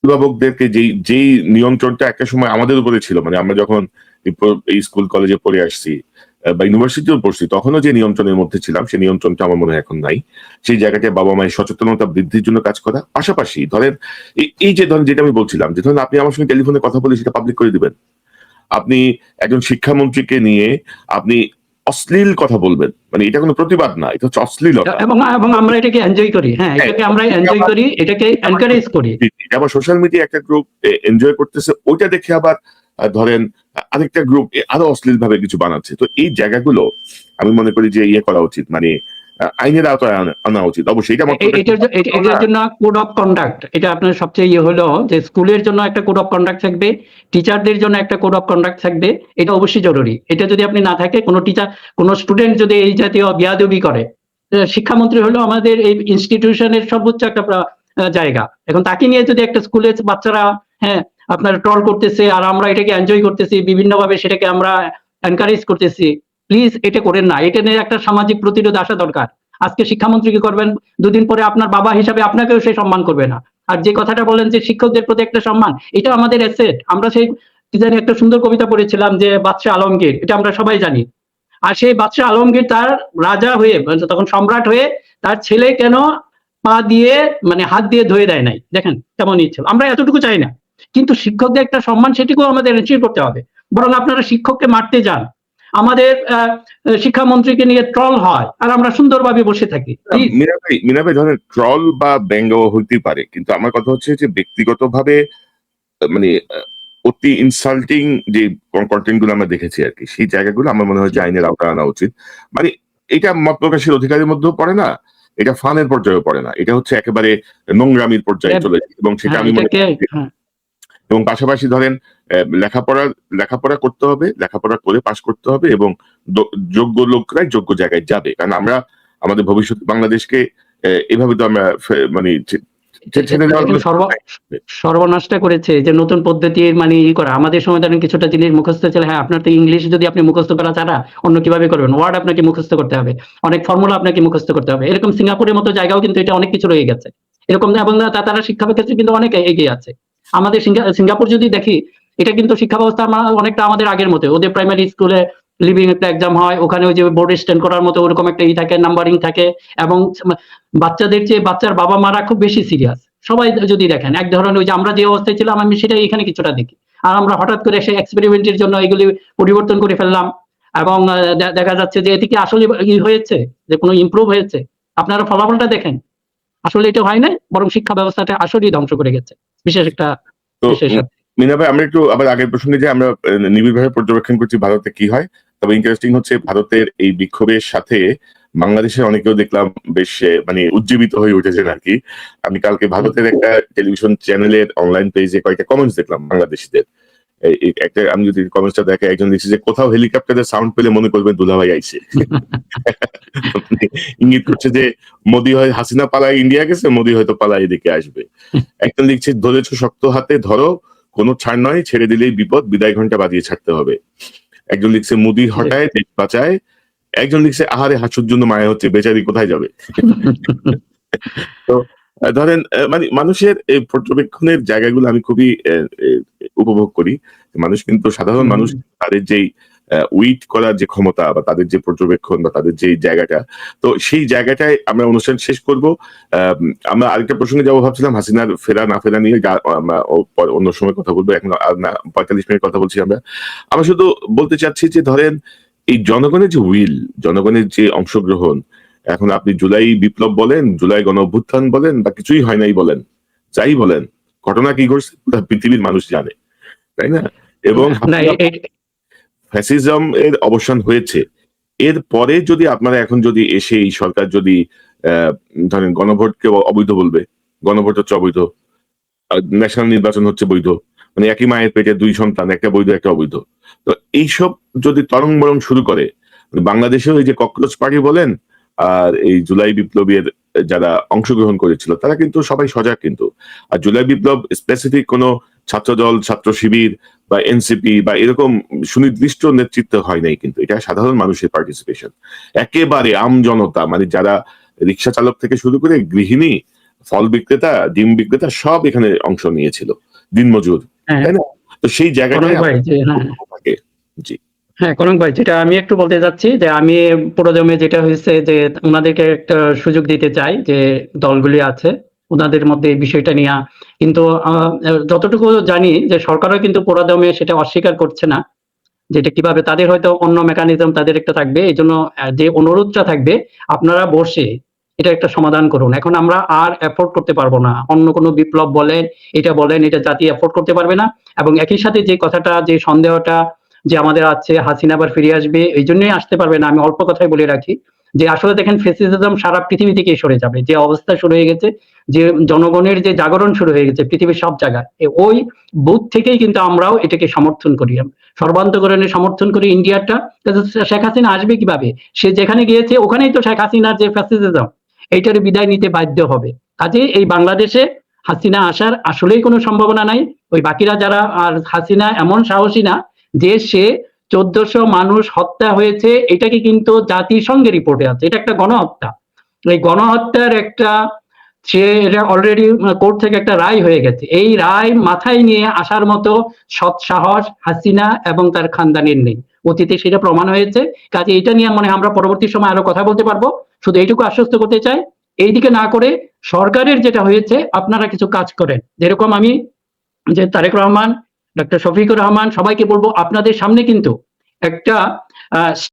Speaker 1: অভিভাবকদেরকে যেই নিয়ন্ত্রণটা একটা সময় আমাদের উপরে ছিল, মানে আমরা যখন এই স্কুল কলেজে পড়ে আসছি বা ইউনিভার্সিটিও পড়ছি তখনও যে নিয়ন্ত্রণের মধ্যে ছিলাম সেই নিয়ন্ত্রণটা আমার মনে হয় এখন নাই। সেই জায়গাটায় বাবা মায়ের সচেতনতা বৃদ্ধির জন্য কাজ করা, পাশাপাশি ধরেন এই যে ধরেন যেটা আমি বলছিলাম যে ধরেন আপনি আমার সঙ্গে টেলিফোনে কথা বলে সেটা পাবলিক করে দিবেন। আপনি একজন শিক্ষামন্ত্রীকে নিয়ে আপনি অশ্লীল কথা বলবেন, মানে এটা কোনো প্রতিবাদ না, এটা হচ্ছে অশ্লীলতা।
Speaker 2: এবং আমরা এটাকে এনজয় করি। হ্যাঁ, এটাকে আমরা এনজয় করি, এটাকে এনকারেজ করি।
Speaker 1: আবার সোশ্যাল মিডিয়া একটা গ্রুপ এনজয় করতেছে, ওইটা দেখে আবার ধরেন আরেকটা গ্রুপ আরো অশ্লীল ভাবে কিছু বানাচ্ছে। তো এই জায়গাগুলো আমি মনে করি যে ইয়ে করা উচিত, মানে আইনের আওতায় আনা উচিত। অবশ্যই এটা
Speaker 2: এটার জন্য কোড অফ কন্ডাক্ট, এটা আপনার সবচেয়ে ইয়ে হলো যে স্কুলের জন্য একটা কোড অফ কন্ডাক্ট থাকবে, টিচারদের জন্য একটা কোড অফ কন্ডাক্ট থাকবে, এটা অবশ্যই জরুরি। এটা যদি আপনি না থাকে, কোনো টিচার কোনো স্টুডেন্ট যদি এই জাতীয় বেয়াদবি করে, শিক্ষামন্ত্রী হলো আমাদের এই ইনস্টিটিউশনের সর্বোচ্চ একটা জায়গা। এখন তাকে নিয়ে যদি একটা স্কুলের বাচ্চারা হ্যাঁ আপনার ট্রল করতেছে আর আমরা এটাকে এনজয় করতেছি, বিভিন্নভাবে সেটাকে আমরা এনকারেজ করতেছি, প্লিজ এটা করেন না। এটা নিয়ে একটা সামাজিক প্রতিরোধ আসা দরকার। আজকে শিক্ষামন্ত্রী কি করবেন, দুদিন পরে আপনার বাবা হিসাবে আপনাকেও সে সম্মান করবে না। আর যে কথাটা বলেন যে শিক্ষকদের প্রতি একটা সম্মান, এটা আমাদের অ্যাসেট। আমরা সেই কি জানি একটা সুন্দর কবিতা পড়েছিলাম যে বাদশাহ আলমগীর, এটা আমরা সবাই জানি। আর সেই বাদশাহ আলমগীর তার রাজা হয়ে, তখন সম্রাট হয়ে, তার ছেলে কেন পা দিয়ে মানে হাত দিয়ে ধুয়ে দেয় নাই, দেখেন কেমন ইচ্ছে। আমরা এতটুকু চাই না, কিন্তু শিক্ষকদের একটা সম্মান সেটিকেও আমাদের এনশিওর করতে হবে। বরং আপনারা শিক্ষককে মারতে যান, আমাদের শিক্ষামন্ত্রীকে নিয়ে ট্রল হয়, আর আমরা সুন্দরভাবে বসে থাকি।
Speaker 1: মিনা ভাই ধরেন ট্রল বা ব্যঙ্গ হইতেই পারে, কিন্তু আমার কথা হচ্ছে যে ব্যক্তিগতভাবে মানে অতি ইনসাল্টিং যে কন্টেন্ট গুলো আমরা দেখেছি আর কি, সেই জায়গাগুলো আমার মনে হয় যে আইনের আওতায় আনা উচিত। মানে এটা মত প্রকাশের অধিকারের মধ্যেও পড়ে না, এটা ফানের পর্যায়েও পড়ে না, এটা হচ্ছে একেবারে নোংরামির পর্যায়ে চলে যায়। এবং সেটা আমি মনে করি। এবং পাশাপাশি ধরেন লেখাপড়া করতে হবে, লেখাপড়া করে পাশ করতে হবে, এবং যোগ্য লোকরাই যোগ্য জায়গায় যাবে। কারণ আমরা আমাদের ভবিষ্যৎ বাংলাদেশকে এভাবে তো আমরা মানে
Speaker 2: সর্বনাশটা করেছে যে নতুন পদ্ধতি মানে ই করা। আমাদের সময় ধরেন কিছুটা জিনিস মুখস্থ ছিল, হ্যাঁ আপনার তো ইংলিশ যদি আপনি মুখস্থ করা ছাড়া অন্য কিভাবে করবেন, ওয়ার্ড আপনাকে মুখস্থ করতে হবে, অনেক ফর্মুলা আপনাকে মুখস্থ করতে হবে। এরকম সিঙ্গাপুরের মতো জায়গাও কিন্তু এটা অনেক কিছু রয়ে গেছে এরকম, এবং তারা শিক্ষা ক্ষেত্রে কিন্তু অনেক এগিয়ে আছে। আমাদের সিঙ্গাপুর যদি দেখি, এটা কিন্তু শিক্ষা ব্যবস্থা অনেকটা আমাদের আগের মতো। ওদের প্রাইমারি স্কুলে লিভিং একটা এক্সাম হয়, ওখানে ওই যে বোর্ড স্ট্যান্ড করার মতো ওরকম একটা ই থাকে, নাম্বারিং থাকে, এবং বাচ্চাদের চেয়ে বাচ্চার বাবা মারা খুব বেশি সিরিয়াস। সবাই যদি দেখেন এক ধরনের, ওই যে আমরা যে অবস্থায় ছিলাম আমি সেটাই এখানে কিছুটা দেখি। আর আমরা হঠাৎ করে সেই এক্সপেরিমেন্টের জন্য এগুলি পরিবর্তন করে ফেললাম, এবং দেখা যাচ্ছে যে এদিকে আসলে ই হয়েছে, যে কোনো ইমপ্রুভ হয়েছে। আপনারা ফলাফলটা দেখেন, আসলে এটা হয় না, বরং শিক্ষা ব্যবস্থাটা আসলেই ধ্বংস করে গেছে। বিশেষ একটা
Speaker 1: মিনা ভাই, আমরা একটু আবার আগের প্রসঙ্গে যে আমরা নিবিড়ভাবে পর্যবেক্ষণ করছি ভারতে কি হয়। তবে ইন্টারেস্টিং হচ্ছে ভারতের এই বিক্ষোভের সাথে বাংলাদেশের অনেকেও দেখলাম বেশ মানে উজ্জীবিত হয়ে উঠেছেন আর কি। আমি কালকে ভারতের একটা টেলিভিশন চ্যানেলের অনলাইন পেজে কয়েকটা কমেন্টস দেখলাম বাংলাদেশিদের। একটা আমি যদি কমেন্টসটা দেখে, একজন লিখছে যে কোথাও হেলিকপ্টারের সাউন্ড পেলে মনে করবেন দুলাভাই আইছে। ইঙ্গিত করছে যে মোদি হয় হাসিনা পালায় ইন্ডিয়া গেছে, মোদি হয়তো পালায় এদিকে আসবে। একজন লিখছে ধরেছ শক্ত হাতে ধরো, কোনো ছাড় নয়, ছেড়ে দিলেই বিপদ, বিদায় ঘন্টা বাজিয়ে ছাড়তে হবে। একজন লিখছে মোদি হটায় দেশ বাঁচায়। একজন লিখছে আহারে হাসুর জন্য মায়া হচ্ছে, বেচারি কোথায় যাবে। তো ধরেন মানে মানুষের এই পর্যবেক্ষণের জায়গাগুলো আমি খুবই উপভোগ করি। মানুষ কিন্তু সাধারণ মানুষ তাদের যেই উইট করার যে ক্ষমতা, বা তাদের যে পর্যবেক্ষণ, বা তাদের যে জায়গাটা, তো সেই জায়গাটায় আমরা অনুষ্ঠান শেষ করব। আমরা আরেকটা প্রসঙ্গে যাবো ভাবছিলাম, হাসিনার ফেরা না ফেরা নিয়ে অন্য সময় কথা বলবো, এখন 45 মিনিট কথা বলছি আমরা শুধু বলতে চাচ্ছি যে ধরেন এই জনগণের যে উইল, জনগণের যে অংশগ্রহণ, এখন আপনি জুলাই বিপ্লব বলেন, জুলাই গণ অভ্যুত্থান বলেন, বা কিছুই হয় নাই বলেন, যাই বলেন, ঘটনা কি ঘটছে পৃথিবীর মানুষ জানে, তাই না? এবং ফ্যাসিজম এর অবসান হয়েছে। এর পরে যদি আপনারা এখন যদি এসে এই সরকার যদি ধরেন গণভোটকে অবৈধ বলবে, গণভোট হচ্ছে অবৈধ, ন্যাশনাল নির্বাচন হচ্ছে বৈধ, মানে একই মায়ের পেটে দুই সন্তান, একটা বৈধ একটা অবৈধ, তো এইসব যদি তরং বরং শুরু করে, বাংলাদেশেও এই যে ককরোচ পার্টি বলেন আর এই জুলাই বিপ্লবের যারা অংশগ্রহণ করেছিল তারা কিন্তু সবাই সজাগ কিন্তু। আর জুলাই বিপ্লব স্পেসিফিক কোনো ছাত্রদল, ছাত্র শিবির বা এনসিপি বা এরকম সুনির্দিষ্ট নেতৃত্ব হয় নাই, কিন্তু এটা সাধারণ মানুষের পার্টিসিপেশন, একেবারে আম জনতা, মানে যারা রিক্সা চালক থেকে শুরু করে গৃহিণী, ফল বিক্রেতা, ডিম বিক্রেতা, সব এখানে অংশ নিয়েছিল, দিনমজুর, তাই না? তো সেই জায়গাটায় জি
Speaker 2: হ্যাঁ কনক ভাই, যেটা আমি একটু বলতে যাচ্ছি যে আমি পুরোদমে যেটা হয়েছে যে ওনাদেরকে একটা সুযোগ দিতে চাই, যে দলগুলি আছে ওনাদের মধ্যে এই বিষয়টা নিয়ে, কিন্তু যতটুকু জানি যে সরকারও কিন্তু পুরোদমে সেটা অস্বীকার করছে না, যেটা কিভাবে তাদের হয়তো অন্য মেকানিজম তাদের একটা থাকবে। এই জন্য যে অনুরোধটা থাকবে, আপনারা বসে এটা একটা সমাধান করুন। এখন আমরা আর এফোর্ড করতে পারবো না, অন্য কোনো বিপ্লব বলেন, এটা জাতি এফোর্ড করতে পারবে না। এবং একই সাথে যে কথাটা, যে সন্দেহটা যে আমাদের আছে হাসিনা আবার ফিরে আসবে, এই জন্যই আসতে পারবে না, আমি অল্প কথাই বলে রাখি যে আসলে দেখেন ফ্যাসিজম সারা পৃথিবী থেকে সরে যাবে, যে অবস্থা শুরু হয়ে গেছে, যে জনগণের যে জাগরণ শুরু হয়ে গেছে পৃথিবীর সব জায়গায়, ওই বুথ থেকেই কিন্তু আমরাও এটাকে সমর্থন করি, সর্বান্তকরণে সমর্থন করি ইন্ডিয়াটা। শেখ হাসিনা আসবে কিভাবে? সে যেখানে গিয়েছে ওখানেই তো শেখ হাসিনার যে ফ্যাসিজম এইটার বিদায় নিতে বাধ্য হবে। কাজে এই বাংলাদেশে হাসিনা আসার আসলেই কোনো সম্ভাবনা নাই। ওই বাকিরা যারা, আর হাসিনা এমন সাহসী না যে সে 1400 মানুষ হত্যা হয়েছে এটাকে কিন্তু জাতিসংঘের রিপোর্টে আছে, এটা একটা গণহত্যা। এই গণহত্যার একটা সে এটা অলরেডি কোর্ট থেকে একটা রায় হয়ে গেছে, এই রায় মাথায় নিয়ে আসার মতো সৎ সাহস হাসিনা এবং তার খানদানের নেই, অতীতে সেটা প্রমাণ হয়েছে। কাজে এটা নিয়ে মনে হয় আমরা পরবর্তী সময় আরো কথা বলতে পারবো। শুধু এইটুকু আশ্বস্ত করতে চাই, এইদিকে না করে সরকারের যেটা হয়েছে আপনারা কিছু কাজ করেন, যেরকম আমি যে তারেক রহমান, ডক্টর শফিকুর রহমান সবাইকে বলবো আপনাদের সামনে কিন্তু একটা